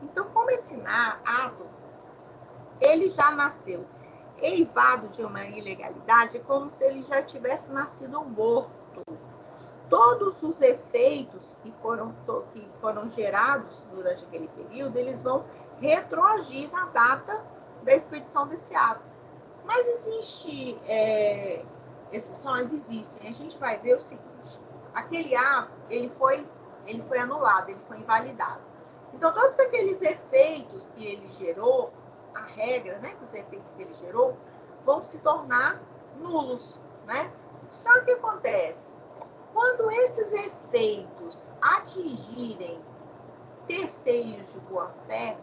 Então, como esse ato, ele já nasceu eivado de uma ilegalidade, é como se ele já tivesse nascido morto. Todos os efeitos que foram gerados durante aquele período, eles vão retroagir na data da expedição desse ato. Mas existe exceções? Existem. A gente vai ver o seguinte, aquele ato, ele foi anulado, ele foi invalidado. Então, todos aqueles efeitos que ele gerou, a regra, né, que os efeitos que ele gerou, vão se tornar nulos, né? Só que acontece, quando esses efeitos atingirem terceiros de boa-fé,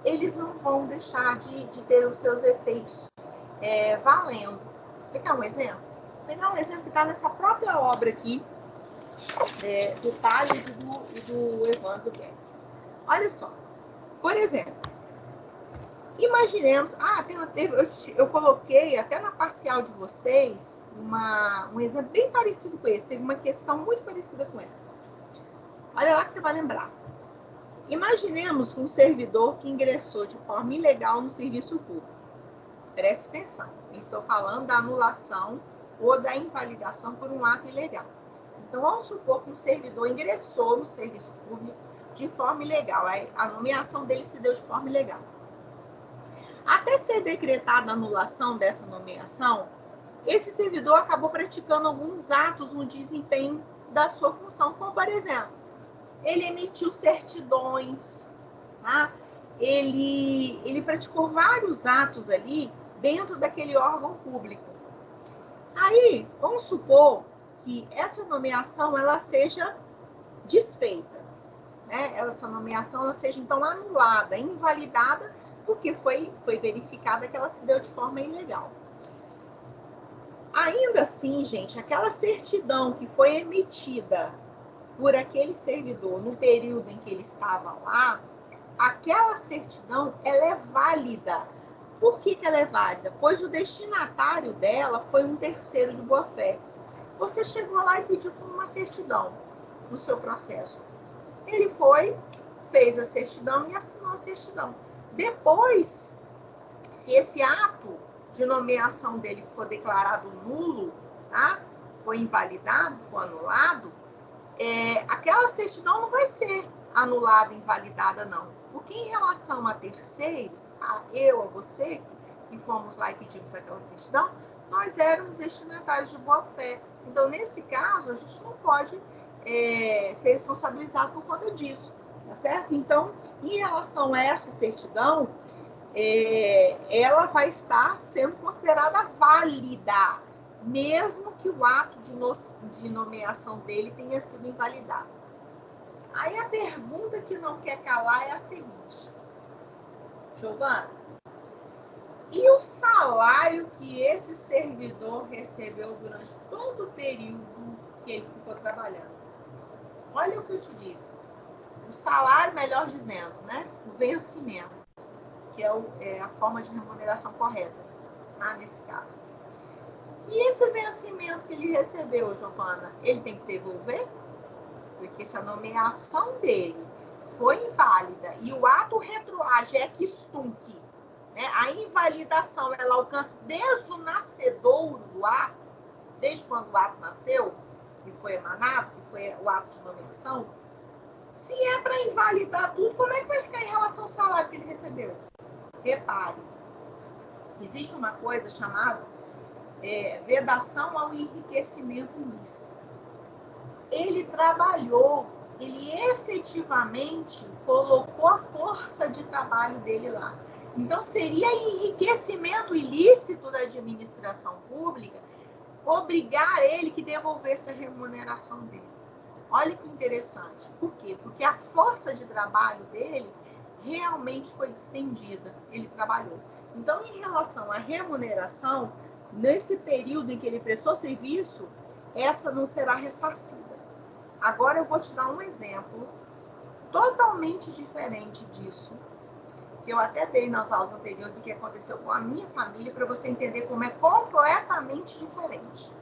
eles não vão deixar de ter os seus efeitos valendo. Quer pegar um exemplo? Vou pegar um exemplo que está nessa própria obra aqui, do Tales e do Evandro Guedes. Olha só. Por exemplo, imaginemos... eu coloquei até na parcial de vocês um exemplo bem parecido com esse. Teve uma questão muito parecida com essa. Olha lá que você vai lembrar. Imaginemos um servidor que ingressou de forma ilegal no serviço público. Preste atenção. Estou falando da anulação ou da invalidação por um ato ilegal. Então, vamos supor que um servidor ingressou no serviço público de forma ilegal. A nomeação dele se deu de forma ilegal. Até ser decretada a anulação dessa nomeação, esse servidor acabou praticando alguns atos no desempenho da sua função, como, por exemplo, ele emitiu certidões, tá? Ele praticou vários atos ali dentro daquele órgão público. Aí, vamos supor que essa nomeação ela seja desfeita, né? Essa nomeação ela seja, então, anulada, invalidada, porque foi verificada que ela se deu de forma ilegal. Ainda assim, gente, aquela certidão que foi emitida por aquele servidor no período em que ele estava lá, aquela certidão, ela é válida. Por que ela é válida? Pois o destinatário dela foi um terceiro de boa-fé. Você chegou lá e pediu por uma certidão no seu processo. Ele foi, fez a certidão e assinou a certidão. Depois, se esse ato de nomeação dele for declarado nulo, tá? Foi invalidado, for anulado, aquela certidão não vai ser anulada, invalidada, não. Porque em relação a terceiro, a você, que fomos lá e pedimos aquela certidão, nós éramos destinatários de boa-fé. Então, nesse caso, a gente não pode ser responsabilizado por conta disso, tá certo? Então, em relação a essa certidão, ela vai estar sendo considerada válida, mesmo que o ato de nomeação dele tenha sido invalidado. Aí a pergunta que não quer calar é a seguinte: Giovana, e o salário que esse servidor recebeu durante todo o período que ele ficou trabalhando? Olha o que eu te disse. O salário, melhor dizendo, né? O vencimento, que é a forma de remuneração correta, tá? Nesse caso. E esse vencimento que ele recebeu, Giovana, ele tem que devolver? Porque se a nomeação dele foi inválida e o ato retroage é que extunque, né? A invalidação ela alcança desde o nascedouro do ato, desde quando o ato nasceu, que foi emanado, que foi o ato de nomeação. Se é para invalidar tudo, como é que vai ficar em relação ao salário que ele recebeu? Repare, existe uma coisa chamada vedação ao enriquecimento ilícito. Ele trabalhou, ele efetivamente colocou a força de trabalho dele lá. Então, seria enriquecimento ilícito da administração pública obrigar ele que devolvesse a remuneração dele. Olha que interessante. Por quê? Porque a força de trabalho dele realmente foi despendida. Ele trabalhou. Então, em relação à remuneração, nesse período em que ele prestou serviço, essa não será ressarcida. Agora eu vou te dar um exemplo totalmente diferente disso, que eu até dei nas aulas anteriores e que aconteceu com a minha família, para você entender como é completamente diferente.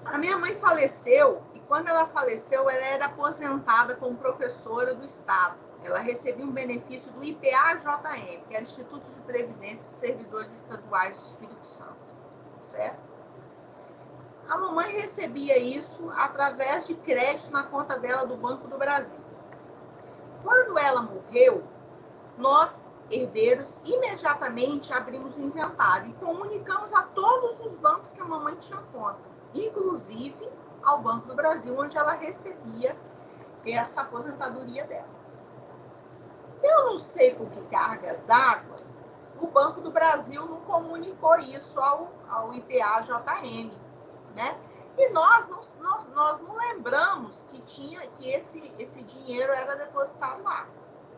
A minha mãe faleceu, e quando ela faleceu, ela era aposentada como professora do Estado. Ela recebia um benefício do IPA-JM, que era o Instituto de Previdência dos Servidores Estaduais do Espírito Santo, certo? A mamãe recebia isso através de crédito na conta dela do Banco do Brasil. Quando ela morreu, nós, herdeiros, imediatamente abrimos o inventário e comunicamos a todos os bancos que a mamãe tinha conta, inclusive ao Banco do Brasil, onde ela recebia essa aposentadoria dela. Eu não sei por que cargas d'água o Banco do Brasil não comunicou isso ao IPA-JM, né? E nós não lembramos que esse dinheiro era depositado lá.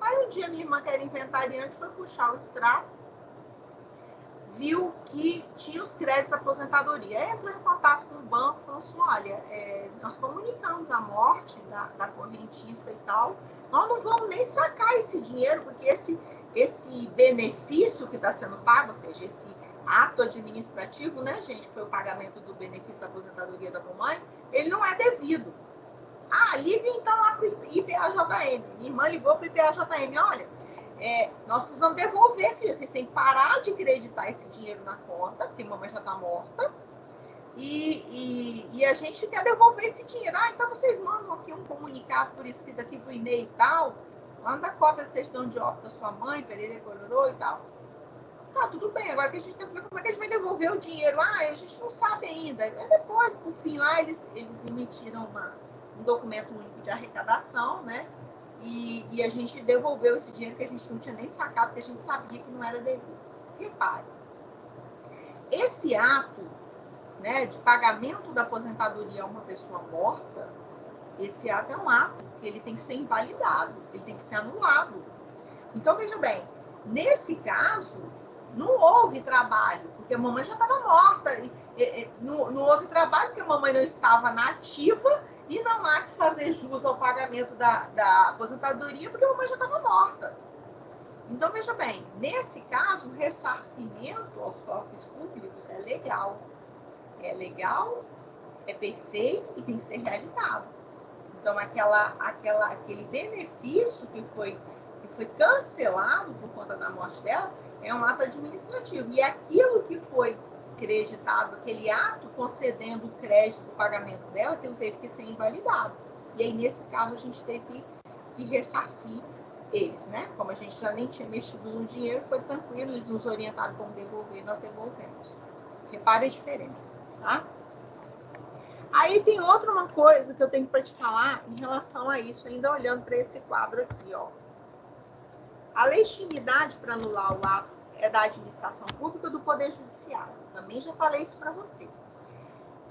Aí um dia minha irmã, que era inventariante, foi puxar o extrato, viu que tinha os créditos da aposentadoria. Entrou em contato com o banco e falou assim: olha, nós comunicamos a morte da correntista e tal, nós não vamos nem sacar esse dinheiro, porque esse benefício que está sendo pago, ou seja, esse ato administrativo, né, gente, que foi o pagamento do benefício da aposentadoria da mamãe, ele não é devido. Liga então lá para o IPA-JM. Minha irmã ligou para o IPA-JM: olha, nós precisamos devolver esse dinheiro, vocês têm que parar de acreditar esse dinheiro na conta, porque a mamãe já está morta, e a gente quer devolver esse dinheiro. Então vocês mandam aqui um comunicado por escrito aqui por e-mail e tal, manda a cópia da certidão de óbito da sua mãe, perere, cororô e tal. Tá, tudo bem, agora que a gente quer saber como é que a gente vai devolver o dinheiro. A gente não sabe ainda. Depois, por fim, lá eles emitiram um documento único de arrecadação, né? E a gente devolveu esse dinheiro que a gente não tinha nem sacado, porque a gente sabia que não era devido. Repare, esse ato, né, de pagamento da aposentadoria a uma pessoa morta, esse ato é um ato que ele tem que ser invalidado, ele tem que ser anulado. Então, veja bem, nesse caso, não houve trabalho, porque a mamãe já estava morta. Não houve trabalho porque a mamãe não estava na ativa, e não há que fazer jus ao pagamento da aposentadoria, porque a mamãe já estava morta. Então, veja bem, nesse caso, o ressarcimento aos cofres públicos é legal. É legal, é perfeito e tem que ser realizado. Então, aquele benefício que foi cancelado por conta da morte dela é um ato administrativo. E aquilo que foi creditado, aquele ato concedendo o crédito do pagamento dela, aquilo teve que ser invalidado. E aí, nesse caso, a gente teve que ressarcir eles, né? Como a gente já nem tinha mexido no dinheiro, foi tranquilo, eles nos orientaram como devolver, nós devolvemos. Repare a diferença, tá? Aí tem uma coisa que eu tenho para te falar em relação a isso, ainda olhando para esse quadro aqui, ó. A legitimidade para anular o ato é da administração pública ou do Poder Judiciário. Também já falei isso para você.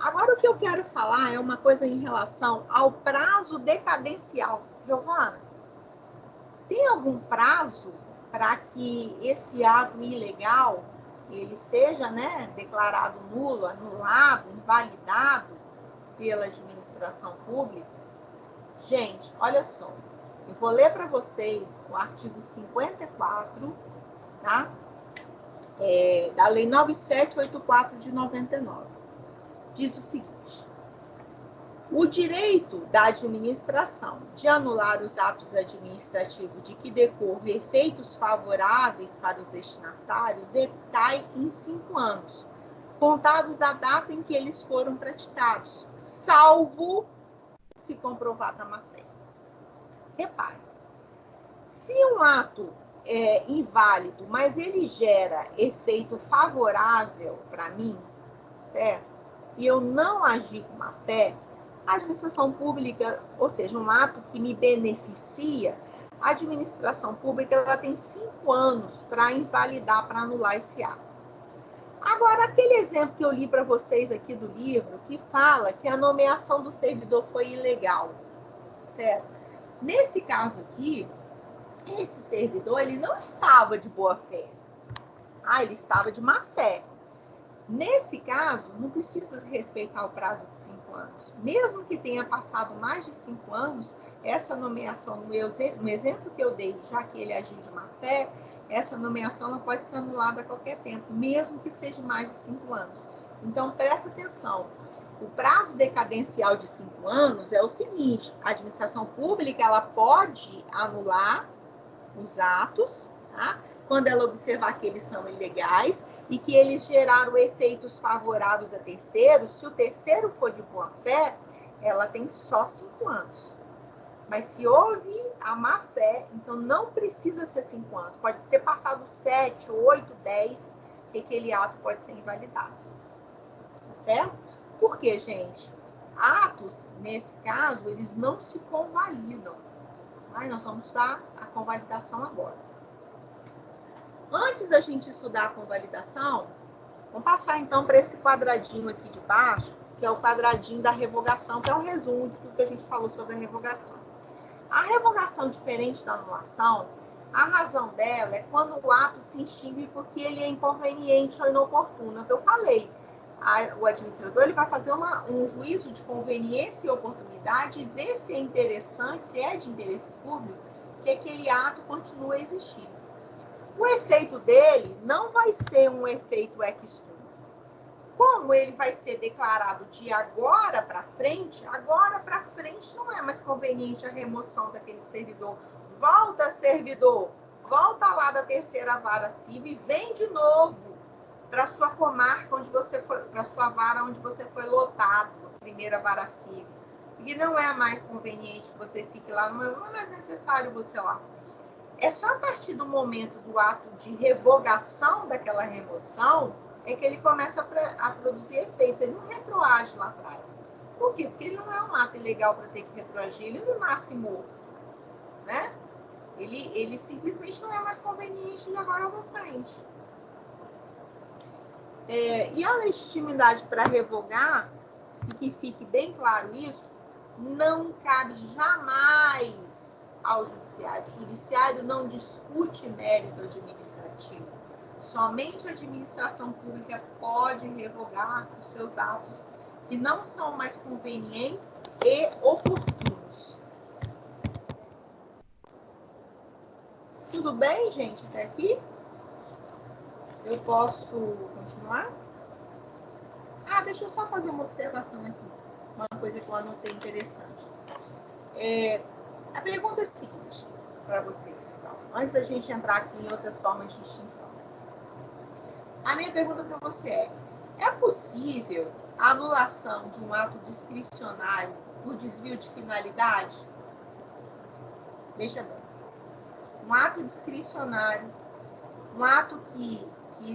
Agora, o que eu quero falar é uma coisa em relação ao prazo decadencial. Giovana, tem algum prazo para que esse ato ilegal ele seja, né, declarado nulo, anulado, invalidado pela administração pública? Gente, olha só. Eu vou ler para vocês o artigo 54, tá? Da Lei 9784 de 99. Diz o seguinte: o direito da administração de anular os atos administrativos de que decorram efeitos favoráveis para os destinatários decai em 5 anos, contados da data em que eles foram praticados, salvo se comprovada a má-fé. Repare, se um ato é inválido, mas ele gera efeito favorável para mim, certo? E eu não agi com má-fé, a administração pública, ou seja, um ato que me beneficia, a administração pública ela tem 5 anos para invalidar, para anular esse ato. Agora, aquele exemplo que eu li para vocês aqui do livro, que fala que a nomeação do servidor foi ilegal, certo? Nesse caso aqui, esse servidor ele não estava de boa fé. Ele estava de má fé. Nesse caso, não precisa respeitar o prazo de 5 anos. Mesmo que tenha passado mais de 5 anos, essa nomeação, no exemplo que eu dei, já que ele agiu de má fé, essa nomeação ela pode ser anulada a qualquer tempo, mesmo que seja mais de 5 anos. Então, presta atenção. O prazo decadencial de 5 anos é o seguinte: a administração pública ela pode anular os atos, tá? Quando ela observar que eles são ilegais e que eles geraram efeitos favoráveis a terceiros. Se o terceiro for de boa fé, ela tem só 5 anos. Mas se houve a má fé, então não precisa ser 5 anos. Pode ter passado 7, 8, 10, que aquele ato pode ser invalidado. Tá certo? Por quê, gente? Atos, nesse caso, eles não se convalidam. Nós vamos estudar a convalidação agora. Antes da gente estudar a convalidação, vamos passar então para esse quadradinho aqui de baixo, que é o quadradinho da revogação, que é um resumo de tudo que a gente falou sobre a revogação. A revogação, diferente da anulação, a razão dela é quando o ato se extingue porque ele é inconveniente ou inoportuno. É o que eu falei. O administrador ele vai fazer um juízo de conveniência e oportunidade e ver se é interessante, se é de interesse público, que aquele ato continue a existir. O efeito dele não vai ser um efeito ex tunc. Como ele vai ser declarado de agora para frente não é mais conveniente a remoção daquele servidor. Volta, servidor, volta lá da terceira vara civil e vem de novo para sua comarca onde você foi, para sua vara onde você foi lotado, a primeira vara civil. E não é mais conveniente que você fique lá, não é mais necessário você lá. É só a partir do momento do ato de revogação daquela remoção é que ele começa a produzir efeitos. Ele não retroage lá atrás. Por quê? Porque ele não é um ato ilegal para ter que retroagir. Ele não nasce morto, né? Ele simplesmente não é mais conveniente de agora para frente. E a legitimidade para revogar, e que fique bem claro isso, não cabe jamais ao judiciário. O judiciário não discute mérito administrativo. Somente a administração pública pode revogar os seus atos que não são mais convenientes e oportunos. Tudo bem, gente, até aqui? Eu posso continuar? Deixa eu só fazer uma observação aqui. Uma coisa que eu anotei interessante. A pergunta é a seguinte para vocês, então, antes da gente entrar aqui em outras formas de extinção. A minha pergunta para você é possível a anulação de um ato discricionário por desvio de finalidade? Veja bem, um ato discricionário, um ato que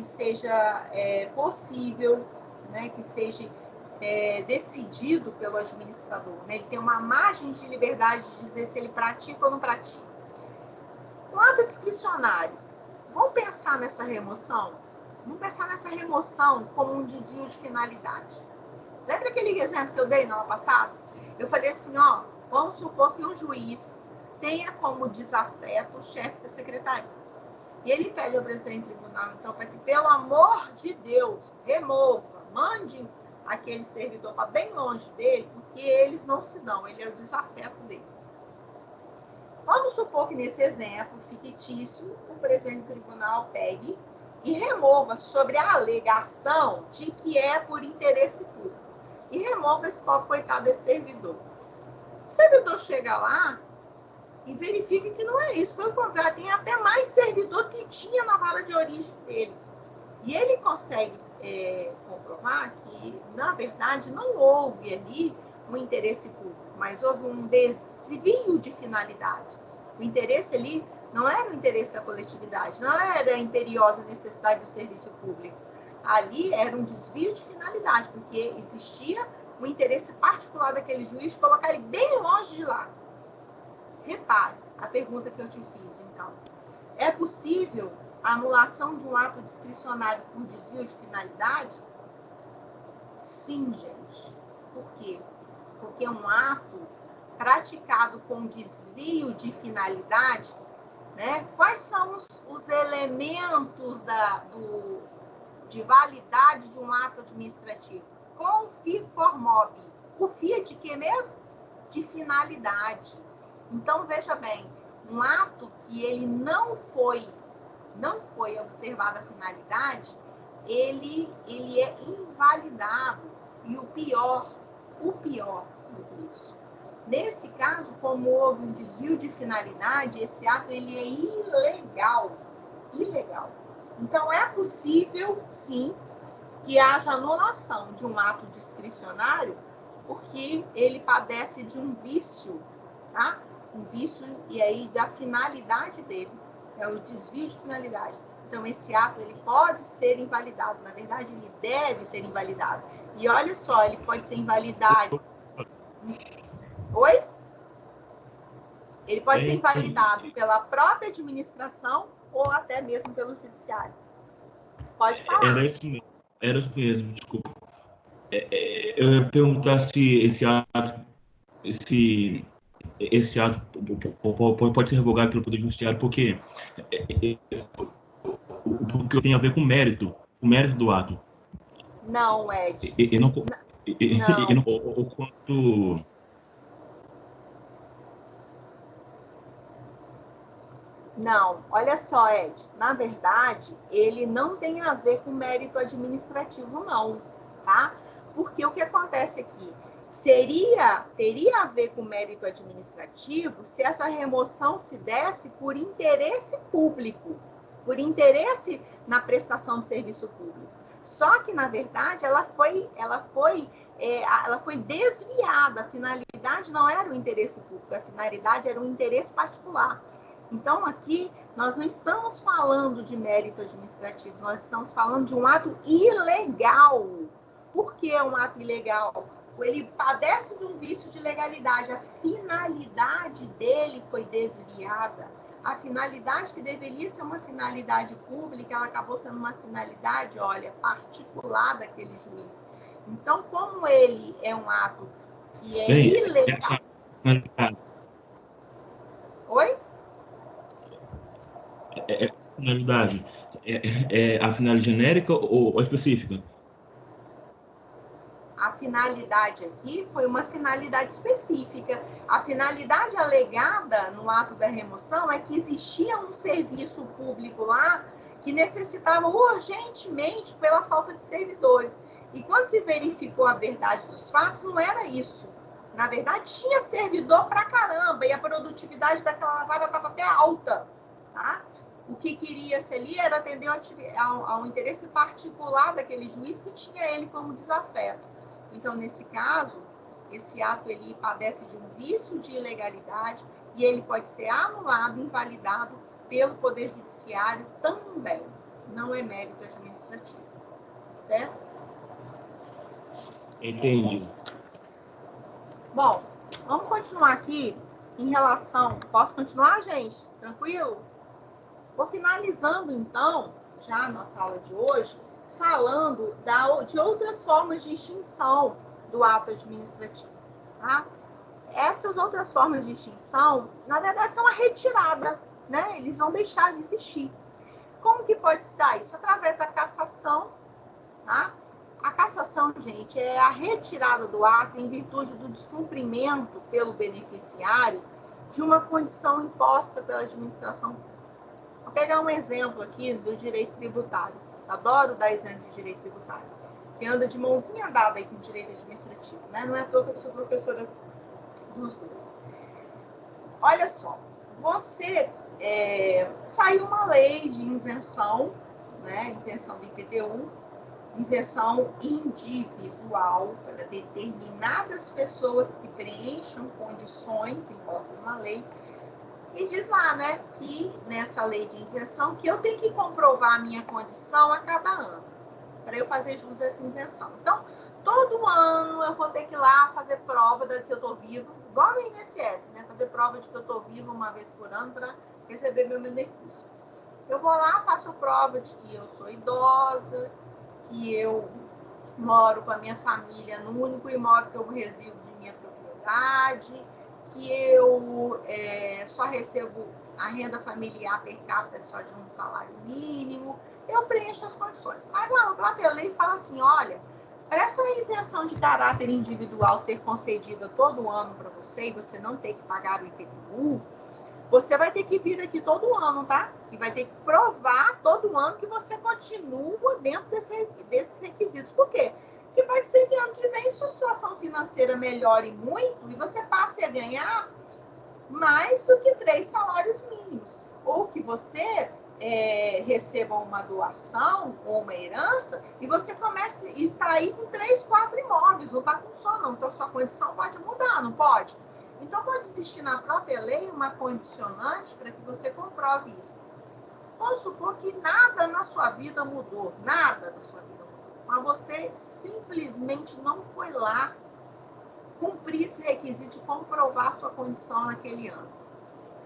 seja possível, né, que seja decidido pelo administrador, né? Ele tem uma margem de liberdade de dizer se ele pratica ou não pratica. O ato discricionário, vamos pensar nessa remoção? Vamos pensar nessa remoção como um desvio de finalidade. Lembra aquele exemplo que eu dei na aula passada? Eu falei assim, ó, vamos supor que um juiz tenha como desafeto o chefe da secretaria. E ele pede ao presidente do tribunal, então, para que, pelo amor de Deus, remova, mande aquele servidor para bem longe dele, porque eles não se dão, ele é o desafeto dele. Vamos supor que nesse exemplo fictício, o presidente do tribunal pegue e remova sobre a alegação de que é por interesse público. E remova esse pobre coitado desse servidor. O servidor chega lá e verifica que não é isso. Pelo contrário, tem até mais servidor que tinha na vara de origem dele. E ele consegue comprovar que, na verdade, não houve ali um interesse público, mas houve um desvio de finalidade. O interesse ali não era o interesse da coletividade, não era a imperiosa necessidade do serviço público. Ali era um desvio de finalidade, porque existia um interesse particular daquele juiz de colocar ele bem longe de lá. Repare a pergunta que eu te fiz, então. É possível a anulação de um ato discricionário por desvio de finalidade? Sim, gente. Por quê? Porque um ato praticado com desvio de finalidade, né? Quais são os elementos de validade de um ato administrativo? Confi for mob. O FI é de quê mesmo? De finalidade. Então, veja bem, um ato que ele não foi observada a finalidade, ele é invalidado. E o pior do que isso. Nesse caso, como houve um desvio de finalidade, esse ato ele é ilegal. Então, é possível, sim, que haja anulação de um ato discricionário, porque ele padece de um vício, tá? Um vício, e aí da finalidade dele. É o desvio de finalidade. Então, esse ato ele pode ser invalidado. Na verdade, ele deve ser invalidado. E olha só, ele pode ser invalidado. Oi? Ele pode ser invalidado pela própria administração ou até mesmo pelo judiciário. Pode falar. Era isso mesmo, desculpa. Eu ia perguntar se esse ato pode ser revogado pelo Poder Judiciário, porque tem a ver com o mérito do ato. Não, Ed. O quanto... Não, olha só, Ed. Na verdade, ele não tem a ver com mérito administrativo, não, tá? Porque o que acontece aqui? Teria a ver com mérito administrativo se essa remoção se desse por interesse público, por interesse na prestação de serviço público. Só que, na verdade, ela foi desviada. A finalidade não era o interesse público, a finalidade era o interesse particular. Então, aqui, nós não estamos falando de mérito administrativo, nós estamos falando de um ato ilegal. Por que um ato ilegal? Ele padece de um vício de legalidade. A finalidade dele foi desviada. A finalidade que deveria ser uma finalidade pública, ela acabou sendo uma finalidade, olha, particular daquele juiz. Então, como ele é um ato que é ilegal... Oi? Finalidade a finalidade genérica ou específica? A finalidade aqui foi uma finalidade específica. A finalidade alegada no ato da remoção é que existia um serviço público lá que necessitava urgentemente pela falta de servidores. E quando se verificou a verdade dos fatos, não era isso. Na verdade, tinha servidor pra caramba e a produtividade daquela vara estava até alta, tá? O que queria-se ali era atender ao interesse particular daquele juiz que tinha ele como desafeto. Então, nesse caso, esse ato ele padece de um vício de ilegalidade e ele pode ser anulado, invalidado pelo Poder Judiciário também. Não é mérito administrativo, certo? Entendi. Bom, vamos continuar aqui em relação... Posso continuar, gente? Tranquilo? Vou finalizando, então, já a nossa aula de hoje, falando de outras formas de extinção do ato administrativo. Tá? Essas outras formas de extinção, na verdade, são a retirada, né? Eles vão deixar de existir. Como que pode se dar isso? Através da cassação, tá? A cassação, gente, é a retirada do ato em virtude do descumprimento pelo beneficiário de uma condição imposta pela administração pública. Vou pegar um exemplo aqui do direito tributário. Adoro dar exemplo de direito tributário, que anda de mãozinha dada aí com o direito administrativo, né? Não é à toa que eu sou professora dos dois. Olha só, você saiu uma lei de isenção, né? Isenção do IPTU, isenção individual para determinadas pessoas que preencham condições impostas na lei. E diz lá, né, que nessa lei de isenção, que eu tenho que comprovar a minha condição a cada ano, para eu fazer jus a essa isenção. Então, todo ano eu vou ter que ir lá fazer prova de que eu estou vivo, igual no INSS, né, fazer prova de que eu estou vivo uma vez por ano para receber meu benefício. Eu vou lá, faço prova de que eu sou idosa, que eu moro com a minha família no único imóvel que eu resido de minha propriedade, que eu só recebo a renda familiar per capita só de um salário mínimo, eu preencho as condições. Mas lá no próprio lei fala assim, olha, para essa isenção de caráter individual ser concedida todo ano para você, e você não ter que pagar o IPTU, você vai ter que vir aqui todo ano, tá? E vai ter que provar todo ano que você continua dentro desses requisitos. Por quê? Porque pode ser que ano que vem sua situação financeira melhore muito e você passe a ganhar mais do que 3 salários mínimos. Ou que você receba uma doação ou uma herança e você comece a extrair com 3, 4 imóveis. Não está com só, não. Então, sua condição pode mudar, não pode? Então, pode existir na própria lei uma condicionante para que você comprove isso. Vamos supor que nada na sua vida mudou, nada na sua vida mudou, mas você simplesmente não foi lá cumprir esse requisito de comprovar a sua condição naquele ano.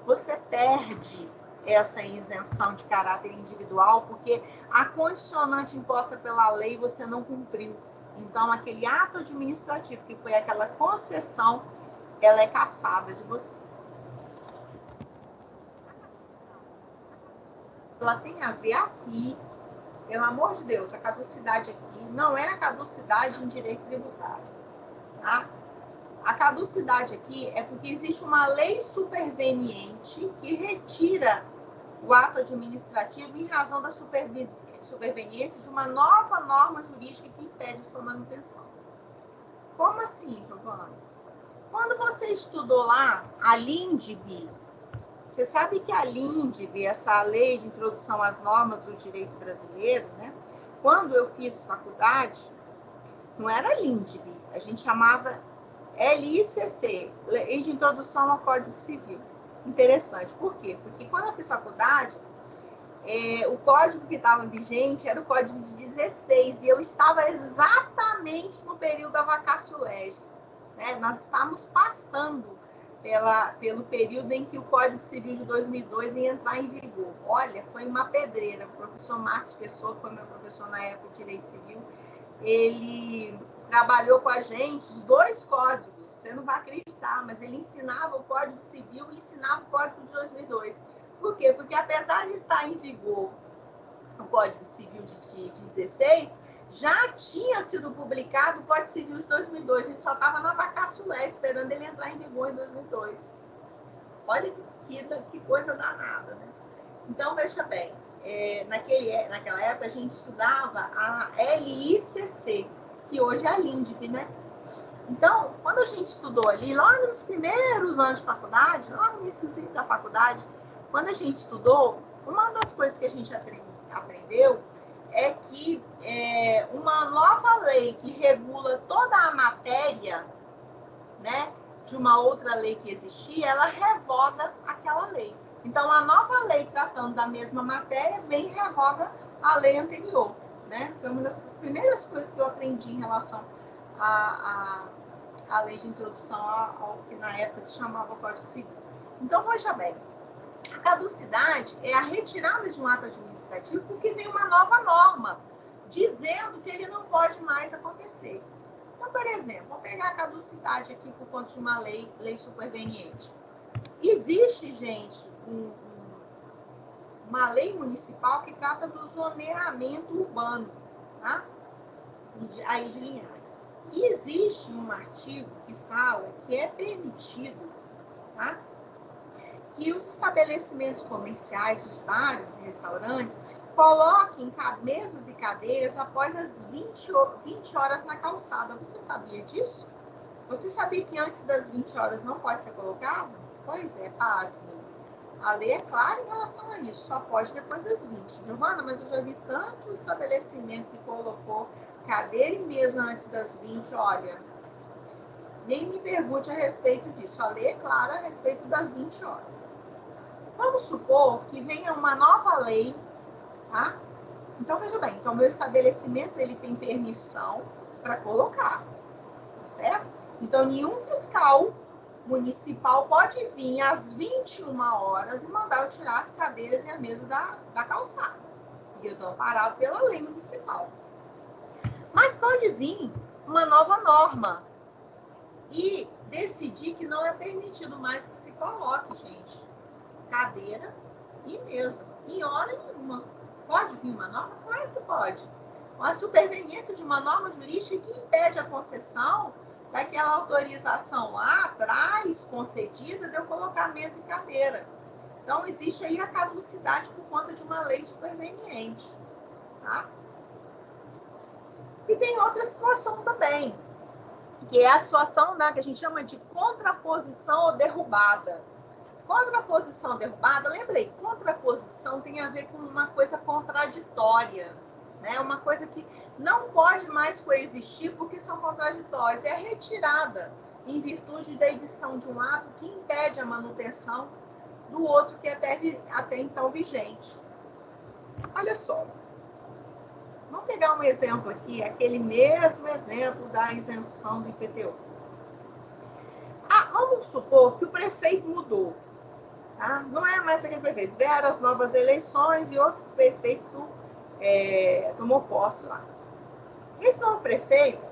Você perde essa isenção de caráter individual porque a condicionante imposta pela lei você não cumpriu. Então, aquele ato administrativo, que foi aquela concessão, ela é cassada de você. Ela tem a ver aqui, pelo amor de Deus, a caducidade aqui não é a caducidade em direito tributário. Tá? A caducidade aqui é porque existe uma lei superveniente que retira o ato administrativo em razão da superveniência de uma nova norma jurídica que impede sua manutenção. Como assim, Giovana? Quando você estudou lá a LINDB, você sabe que a LINDB, essa lei de introdução às normas do direito brasileiro, né? Quando eu fiz faculdade, não era LINDB, a gente chamava LICC, Lei de Introdução ao Código Civil. Interessante, por quê? Porque quando eu fiz faculdade, o código que estava vigente era o código de 16, e eu estava exatamente no período da vacatio legis. Né? Nós estamos passando pelo período em que o Código Civil de 2002 ia entrar em vigor. Olha, foi uma pedreira. O professor Marcos Pessoa, que foi meu professor na época de Direito Civil, ele trabalhou com a gente os 2 códigos. Você não vai acreditar, mas ele ensinava o Código Civil e ensinava o Código de 2002. Por quê? Porque apesar de estar em vigor o Código Civil de 16, já tinha sido publicado o Código Civil de 2002. A gente só estava na vacatio legis, esperando ele entrar em vigor em 2002. Olha que coisa danada, né? Então, veja bem, naquela época a gente estudava a LICC, que hoje é a LINDB, né? Então, quando a gente estudou ali, lá nos primeiros anos de faculdade, lá no início da faculdade, quando a gente estudou, uma das coisas que a gente aprendeu é que uma nova lei que regula toda a matéria, né, de uma outra lei que existia, ela revoga aquela lei. Então, a nova lei tratando da mesma matéria vem e revoga a lei anterior. Né? Foi uma das primeiras coisas que eu aprendi em relação a lei de introdução ao que na época se chamava Código Civil. Então, veja bem, a caducidade é a retirada de um ato administrativo porque vem uma nova norma dizendo que ele não pode mais acontecer. Então, por exemplo, vou pegar a caducidade aqui por conta de uma lei superveniente. Existe, gente, uma lei municipal que trata do zoneamento urbano, tá? Aí de Linhares. E existe um artigo que fala que é permitido, tá? Que os estabelecimentos comerciais, os bares e restaurantes, coloquem mesas e cadeiras após as 20 horas na calçada. Você sabia disso? Você sabia que antes das 20 horas não pode ser colocado? Pois é, pasme. A lei é clara em relação a isso, só pode depois das 20. Giovana, mas eu já vi tanto estabelecimento que colocou cadeira e mesa antes das 20, olha, nem me pergunte a respeito disso. A lei é clara a respeito das 20 horas. Vamos supor que venha uma nova lei, tá? Então, veja bem, então, meu estabelecimento, ele tem permissão para colocar, tá certo? Então, nenhum fiscal municipal pode vir às 21 horas e mandar eu tirar as cadeiras e a mesa da calçada. E eu estou amparado pela lei municipal. Mas pode vir uma nova norma e decidir que não é permitido mais que se coloque, gente, cadeira e mesa, em hora nenhuma. Pode vir uma norma? Claro que pode. A superveniência de uma norma jurídica que impede a concessão daquela autorização lá atrás, concedida, de eu colocar mesa e cadeira. Então, existe aí a caducidade por conta de uma lei superveniente. Tá? E tem outra situação também, que é a situação, né, que a gente chama de contraposição ou derrubada. Contraposição ou derrubada, lembrei, contraposição tem a ver com uma coisa contraditória, né? Uma coisa que não pode mais coexistir porque são contraditórios. É a retirada em virtude da edição de um ato que impede a manutenção do outro que até então vigente. Olha só. Vamos pegar um exemplo aqui, aquele mesmo exemplo da isenção do IPTU. Vamos supor que o prefeito mudou. Tá? Não é mais aquele prefeito. Vieram as novas eleições e outro prefeito tomou posse lá. Esse novo prefeito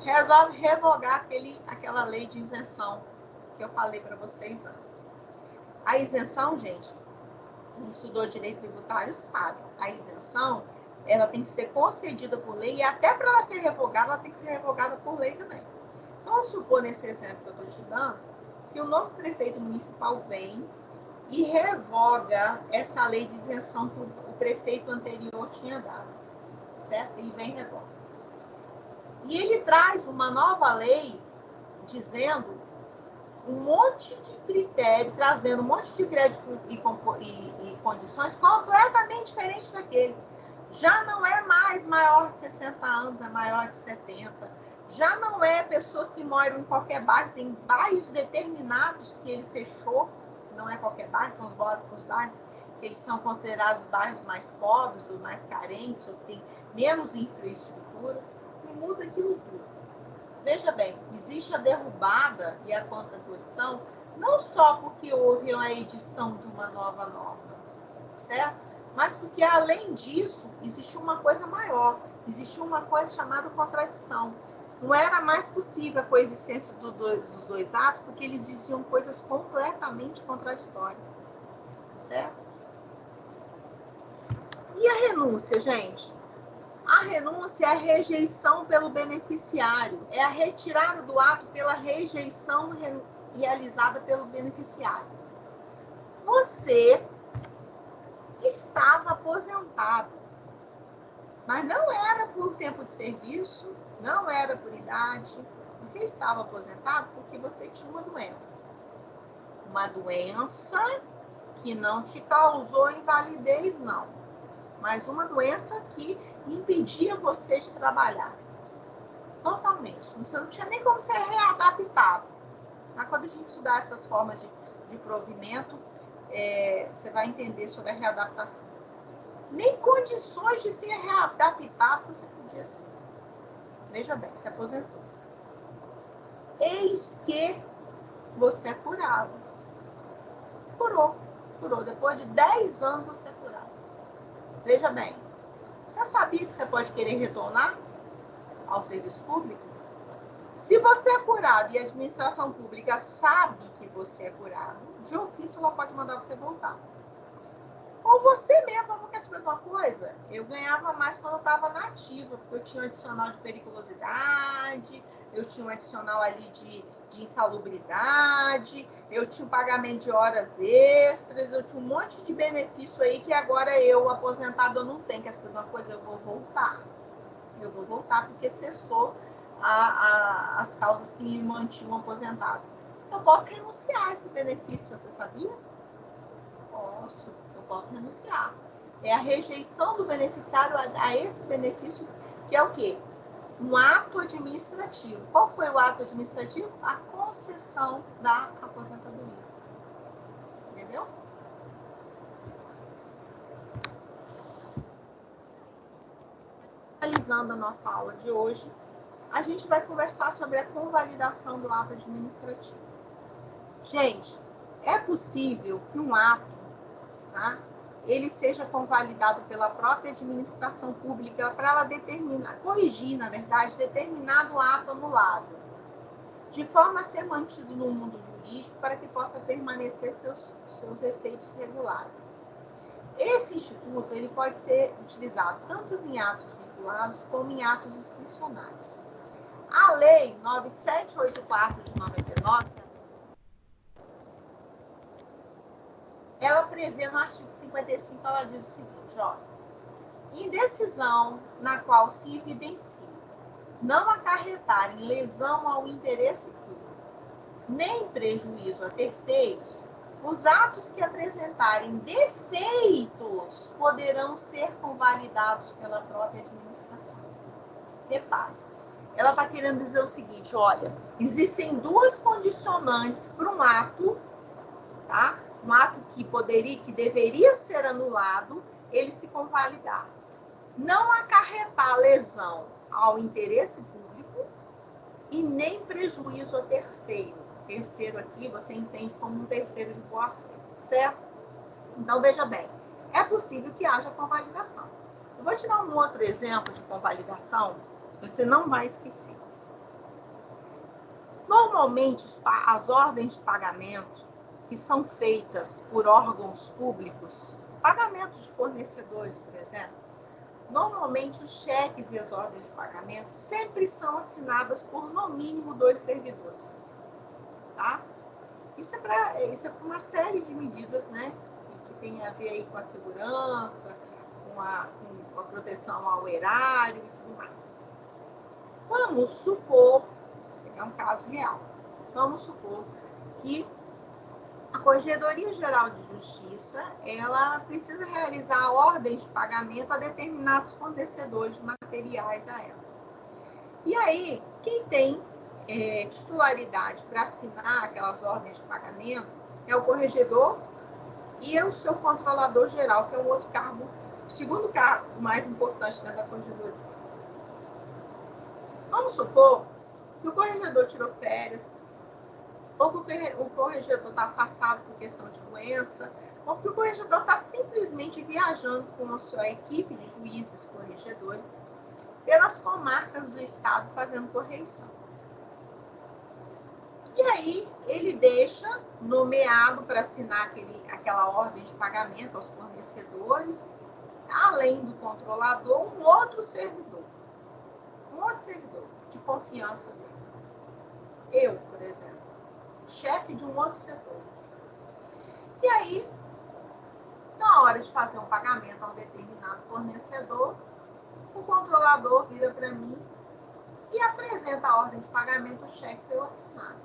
resolve revogar aquela lei de isenção que eu falei para vocês antes. A isenção, gente, quem estudou direito tributário sabe, a isenção ela tem que ser concedida por lei e até para ela ser revogada, ela tem que ser revogada por lei também. Então, vamos supor nesse exemplo que eu estou te dando, que o novo prefeito municipal vem e revoga essa lei de isenção que o prefeito anterior tinha dado, certo? Ele vem e revoga. E ele traz uma nova lei dizendo um monte de critério, trazendo um monte de crédito e condições completamente diferentes daqueles. Já não é mais maior de 60 anos, é maior de 70. Já não é pessoas que moram em qualquer bairro, tem bairros determinados que ele fechou, não é qualquer bairro, são os bairros que eles são considerados bairros mais pobres ou mais carentes, ou que tem menos infraestrutura, e muda aquilo tudo. Veja bem, existe a derrubada e a contraposição não só porque houve a edição de uma nova norma, certo? Mas porque, além disso, existe uma coisa maior, existe uma coisa chamada contradição. Não era mais possível a coexistência dos dois atos, porque eles diziam coisas completamente contraditórias, certo? E a renúncia, gente? A renúncia é a rejeição pelo beneficiário, é a retirada do ato pela rejeição realizada pelo beneficiário. Você estava aposentado, mas não era por tempo de serviço, não era por idade. Você estava aposentado porque você tinha uma doença. Uma doença que não te causou invalidez, não. Mas uma doença que impedia você de trabalhar. Totalmente. Você não tinha nem como ser readaptado. Tá? Quando a gente estudar essas formas de provimento, você vai entender sobre a readaptação. Nem condições de ser readaptado você podia ser. Veja bem, se aposentou. Eis que você é curado. Curou. Depois de 10 anos você é curado. Veja bem, você sabia que você pode querer retornar ao serviço público? Se você é curado e a administração pública sabe que você é curado, de ofício ela pode mandar você voltar. Ou você mesmo, não quer saber de uma coisa? Eu ganhava mais quando eu estava na ativa, porque eu tinha um adicional de periculosidade, eu tinha um adicional ali de insalubridade, eu tinha um pagamento de horas extras, eu tinha um monte de benefício aí que agora eu, aposentado, eu não tenho. Quer saber de uma coisa? Eu vou voltar. Eu vou voltar porque cessou as causas que me mantinham aposentado. Eu posso renunciar a esse benefício, você sabia? Posso. Eu posso renunciar. É a rejeição do beneficiário a esse benefício, que é o quê? Um ato administrativo. Qual foi o ato administrativo? A concessão da aposentadoria. Entendeu? Finalizando a nossa aula de hoje, a gente vai conversar sobre a convalidação do ato administrativo. Gente, é possível que um ato, tá, ele seja convalidado pela própria administração pública para ela corrigir, na verdade, determinado ato anulado, de forma a ser mantido no mundo jurídico para que possa permanecer seus efeitos regulares. Esse instituto ele pode ser utilizado tanto em atos vinculados como em atos discricionários. A Lei 9784 de 99, ela prevê no artigo 55, ela diz o seguinte, ó, em decisão na qual se evidencia não acarretar em lesão ao interesse público, nem prejuízo a terceiros, os atos que apresentarem defeitos poderão ser convalidados pela própria administração. Repare, ela está querendo dizer o seguinte, olha, existem duas condicionantes para um ato, tá? Um ato que deveria ser anulado, ele se convalidar. Não acarretar lesão ao interesse público e nem prejuízo a terceiro. Terceiro aqui você entende como um terceiro de boa fé, certo? Então, veja bem, é possível que haja convalidação. Eu vou te dar um outro exemplo de convalidação, você não vai esquecer. Normalmente, as ordens de pagamento que são feitas por órgãos públicos, pagamentos de fornecedores, por exemplo, normalmente os cheques e as ordens de pagamento sempre são assinadas por no mínimo 2 servidores. Tá? Isso é para uma série de medidas, né, que tem a ver aí com a segurança, com a proteção ao erário e tudo mais. Vamos supor, é um caso real, vamos supor que a Corregedoria Geral de Justiça, ela precisa realizar ordens de pagamento a determinados fornecedores de materiais a ela. E aí, quem tem titularidade para assinar aquelas ordens de pagamento é o corregedor e é o seu controlador geral, que é um outro cargo, o segundo cargo mais importante da corregedoria. Vamos supor que o corregedor tirou férias, ou que o corregedor está afastado por questão de doença, ou que o corregedor está simplesmente viajando com a sua equipe de juízes corregedores pelas comarcas do estado fazendo correição. E aí ele deixa nomeado para assinar aquela ordem de pagamento aos fornecedores, além do controlador, um outro servidor de confiança dele. Eu, por exemplo, chefe de um outro setor. E aí, na hora de fazer um pagamento a um determinado fornecedor, o controlador vira para mim e apresenta a ordem de pagamento, o cheque para eu assinar.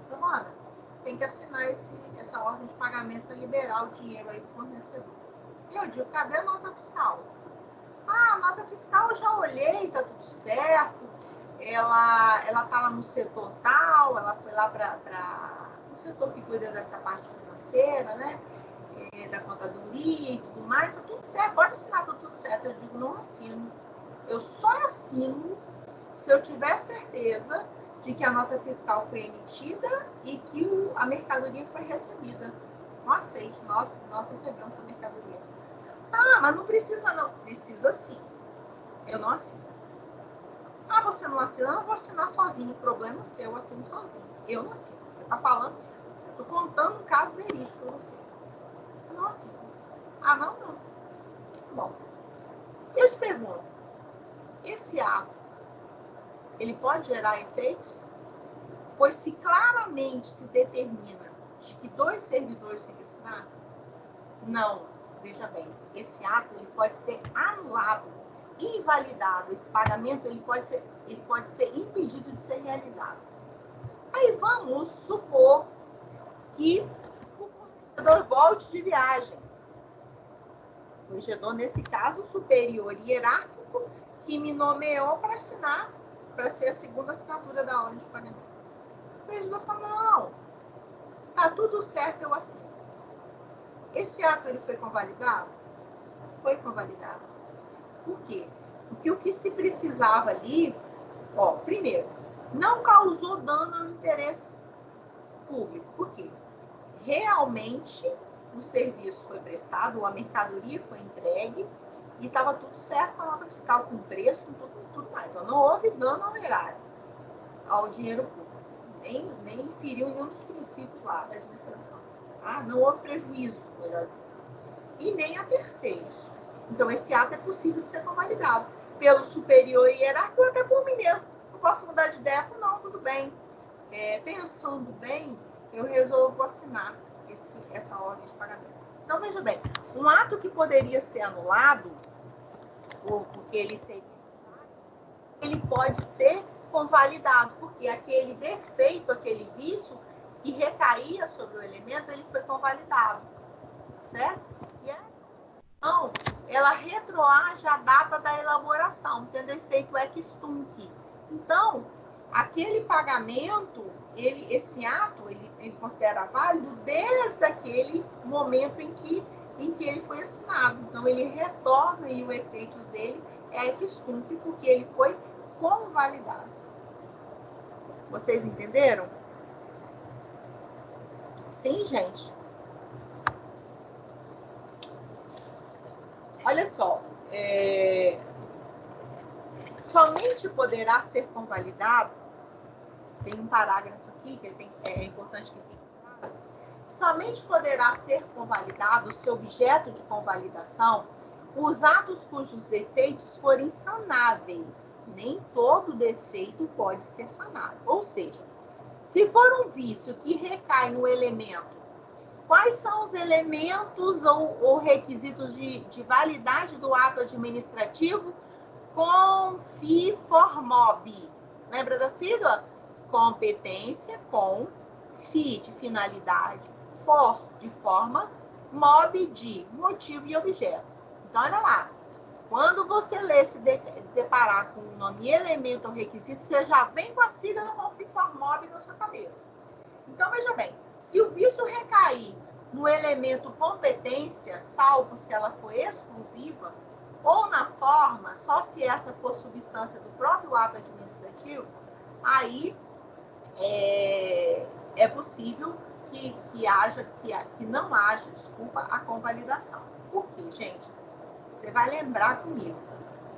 Então, olha, tem que assinar essa ordem de pagamento para liberar o dinheiro aí para o fornecedor. E eu digo, cadê a nota fiscal? Ah, a nota fiscal eu já olhei, está tudo certo. Ela está lá no setor tal, ela foi lá para o setor que cuida dessa parte financeira, né? Da contadoria e tudo mais, tá tudo certo, pode assinar tudo certo. Eu digo, não assino. Eu só assino se eu tiver certeza de que a nota fiscal foi emitida e que a mercadoria foi recebida. Não aceito, nós recebemos a mercadoria. Ah, mas não precisa não. Precisa sim. Eu não assino. Ah, você não assina? Eu não vou assinar sozinho. O problema é seu, eu assino sozinho. Eu não assino. Você está falando, eu estou contando um caso verídico para você. Eu não assino. Ah, não. Bom, eu te pergunto, esse ato, ele pode gerar efeitos? Pois se claramente se determina de que 2 servidores têm que assinar, não. Veja bem, esse ato ele pode ser anulado, invalidado. Esse pagamento ele pode ser impedido de ser realizado. Aí vamos supor que o corregedor volte de viagem. O corregedor, nesse caso, superior e hierárquico, que me nomeou para assinar, para ser a segunda assinatura da ordem de pagamento. O corregedor fala, não, tá tudo certo, eu assino. Esse ato ele foi convalidado? Foi convalidado. Por quê? Porque o que se precisava ali, primeiro, não causou dano ao interesse público. Por quê? Realmente o serviço foi prestado, a mercadoria foi entregue e estava tudo certo com a nota fiscal, com preço, com tudo mais. Então, não houve dano ao erário, ao dinheiro público. Nem inferiu nenhum dos princípios lá da administração. Não houve prejuízo, melhor dizendo. E nem a terceiros. Então, esse ato é possível de ser convalidado pelo superior hierárquico ou até por mim mesmo. Eu posso mudar de ideia? Não, tudo bem. Pensando bem, eu resolvo assinar essa ordem de pagamento. Então, veja bem, um ato que poderia ser anulado, ou porque ele seria ele pode ser convalidado, porque aquele defeito, aquele vício que recaía sobre o elemento, ele foi convalidado, certo? E então, ela retroage a data da elaboração, tendo efeito ex tunc. Então, aquele pagamento, esse ato, ele considera válido desde aquele momento em que ele foi assinado. Então, ele retorna e o efeito dele é ex tunc, porque ele foi convalidado. Vocês entenderam? Sim, gente? Olha só, somente poderá ser convalidado, tem um parágrafo aqui que é importante que fique claro, somente poderá ser convalidado se objeto de convalidação os atos cujos defeitos forem sanáveis. Nem todo defeito pode ser sanável. Ou seja, se for um vício que recai no elemento, quais são os elementos ou requisitos de validade do ato administrativo? Confiformob. Lembra da sigla? Competência, com, fi de finalidade, for de forma, mob de motivo e objeto. Então, olha lá. Quando você lê se deparar com o nome elemento ou requisito, você já vem com a sigla da Confiformob na sua cabeça. Então, veja bem, se o vício recair no elemento competência, salvo se ela for exclusiva, ou na forma, só se essa for substância do próprio ato administrativo, aí é possível que não haja, a convalidação. Por quê, gente? Você vai lembrar comigo.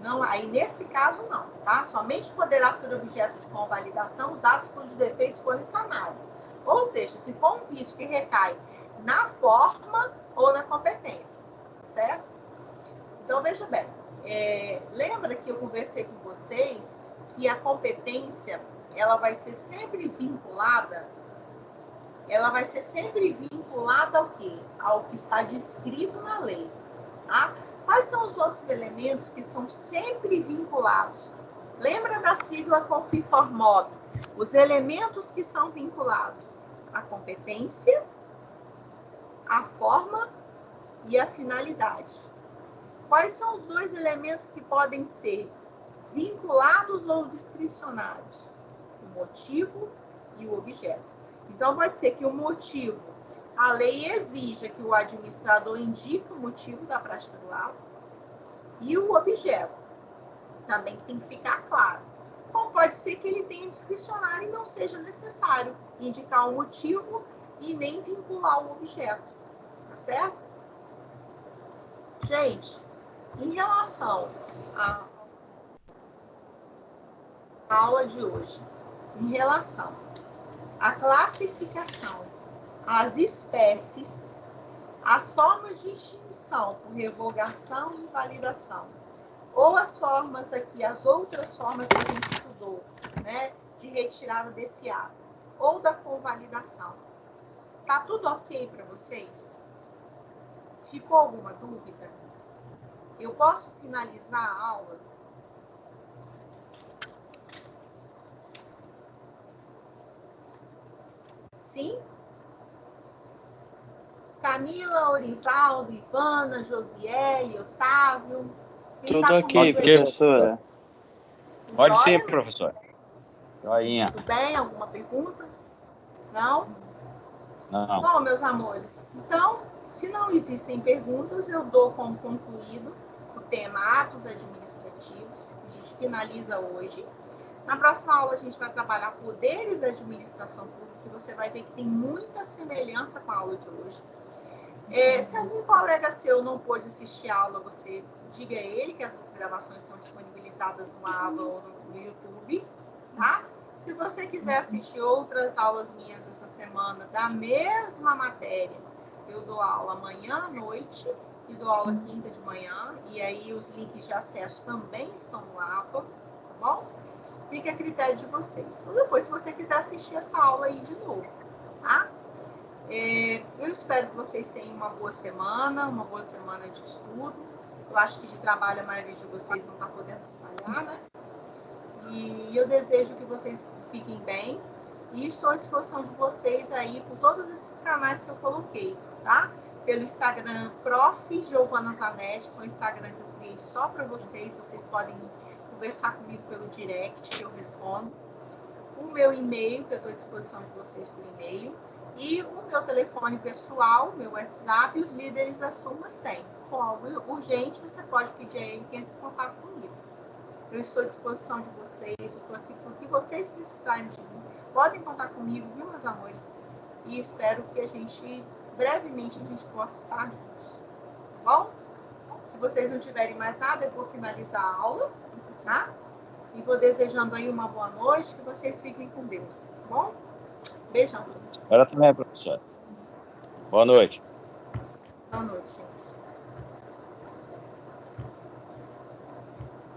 Não, aí nesse caso não, tá? Somente poderá ser objeto de convalidação os atos cujos defeitos forem sanáveis. Ou seja, se for um vício que recai na forma ou na competência, certo? Então, veja bem, lembra que eu conversei com vocês que a competência, ela vai ser sempre vinculada ao quê? Ao que está descrito na lei, tá? Quais são os outros elementos que são sempre vinculados? Lembra da sigla Confiformob? Os elementos que são vinculados à competência, à forma e à finalidade. Quais são os 2 elementos que podem ser vinculados ou discricionários? O motivo e o objeto. Então, pode ser que o motivo, a lei exija que o administrador indique o motivo da prática do ato e o objeto. Também tem que ficar claro. Ou pode ser que ele tenha discricionário e não seja necessário indicar o motivo e nem vincular o objeto. Tá certo? Gente, em relação à aula de hoje, em relação à classificação, às espécies, as formas de extinção por revogação e invalidação, ou as formas aqui, as outras formas que a gente estudou, né, de retirada desse ato, ou da convalidação. Tá tudo ok para vocês? Ficou alguma dúvida? Eu posso finalizar a aula? Sim? Camila, Orivaldo, Ivana, Josiele, Otávio. Tudo tá ok, comigo? professora. Pode Joia? ser, professor. Joinha. Tudo bem? Alguma pergunta? Não? Não. Bom, meus amores, então, se não existem perguntas, eu dou como concluído o tema atos administrativos, que a gente finaliza hoje. Na próxima aula, a gente vai trabalhar poderes da administração pública, e você vai ver que tem muita semelhança com a aula de hoje. Se algum colega seu não pôde assistir a aula, você diga a ele que essas gravações são disponibilizadas no AVA ou no YouTube, tá? Se você quiser assistir outras aulas minhas essa semana da mesma matéria, eu dou aula amanhã à noite e dou aula quinta de manhã, e aí os links de acesso também estão no AVA, tá bom? Fica a critério de vocês. Ou depois, se você quiser assistir essa aula aí de novo, tá? Eu espero que vocês tenham uma boa semana de estudo. Eu acho que de trabalho a maioria de vocês não está podendo trabalhar, né? E eu desejo que vocês fiquem bem e estou à disposição de vocês aí por todos esses canais que eu coloquei, tá? Pelo Instagram Prof. Giovana Zanetti, que é o Instagram que eu criei só para vocês. Vocês podem conversar comigo pelo direct, que eu respondo. O meu e-mail, que eu estou à disposição de vocês por e-mail. E o meu telefone pessoal, meu WhatsApp, e os líderes das turmas têm. Se for algo urgente, você pode pedir a ele que entre em contato comigo. Eu estou à disposição de vocês, eu estou aqui por que vocês precisarem de mim. Podem contar comigo, viu, meus amores? E espero que brevemente, a gente possa estar juntos. Tá bom? Se vocês não tiverem mais nada, eu vou finalizar a aula, tá? E vou desejando aí uma boa noite, que vocês fiquem com Deus, tá bom? Beijão para vocês. Agora também, professor. Boa noite. Boa noite, gente.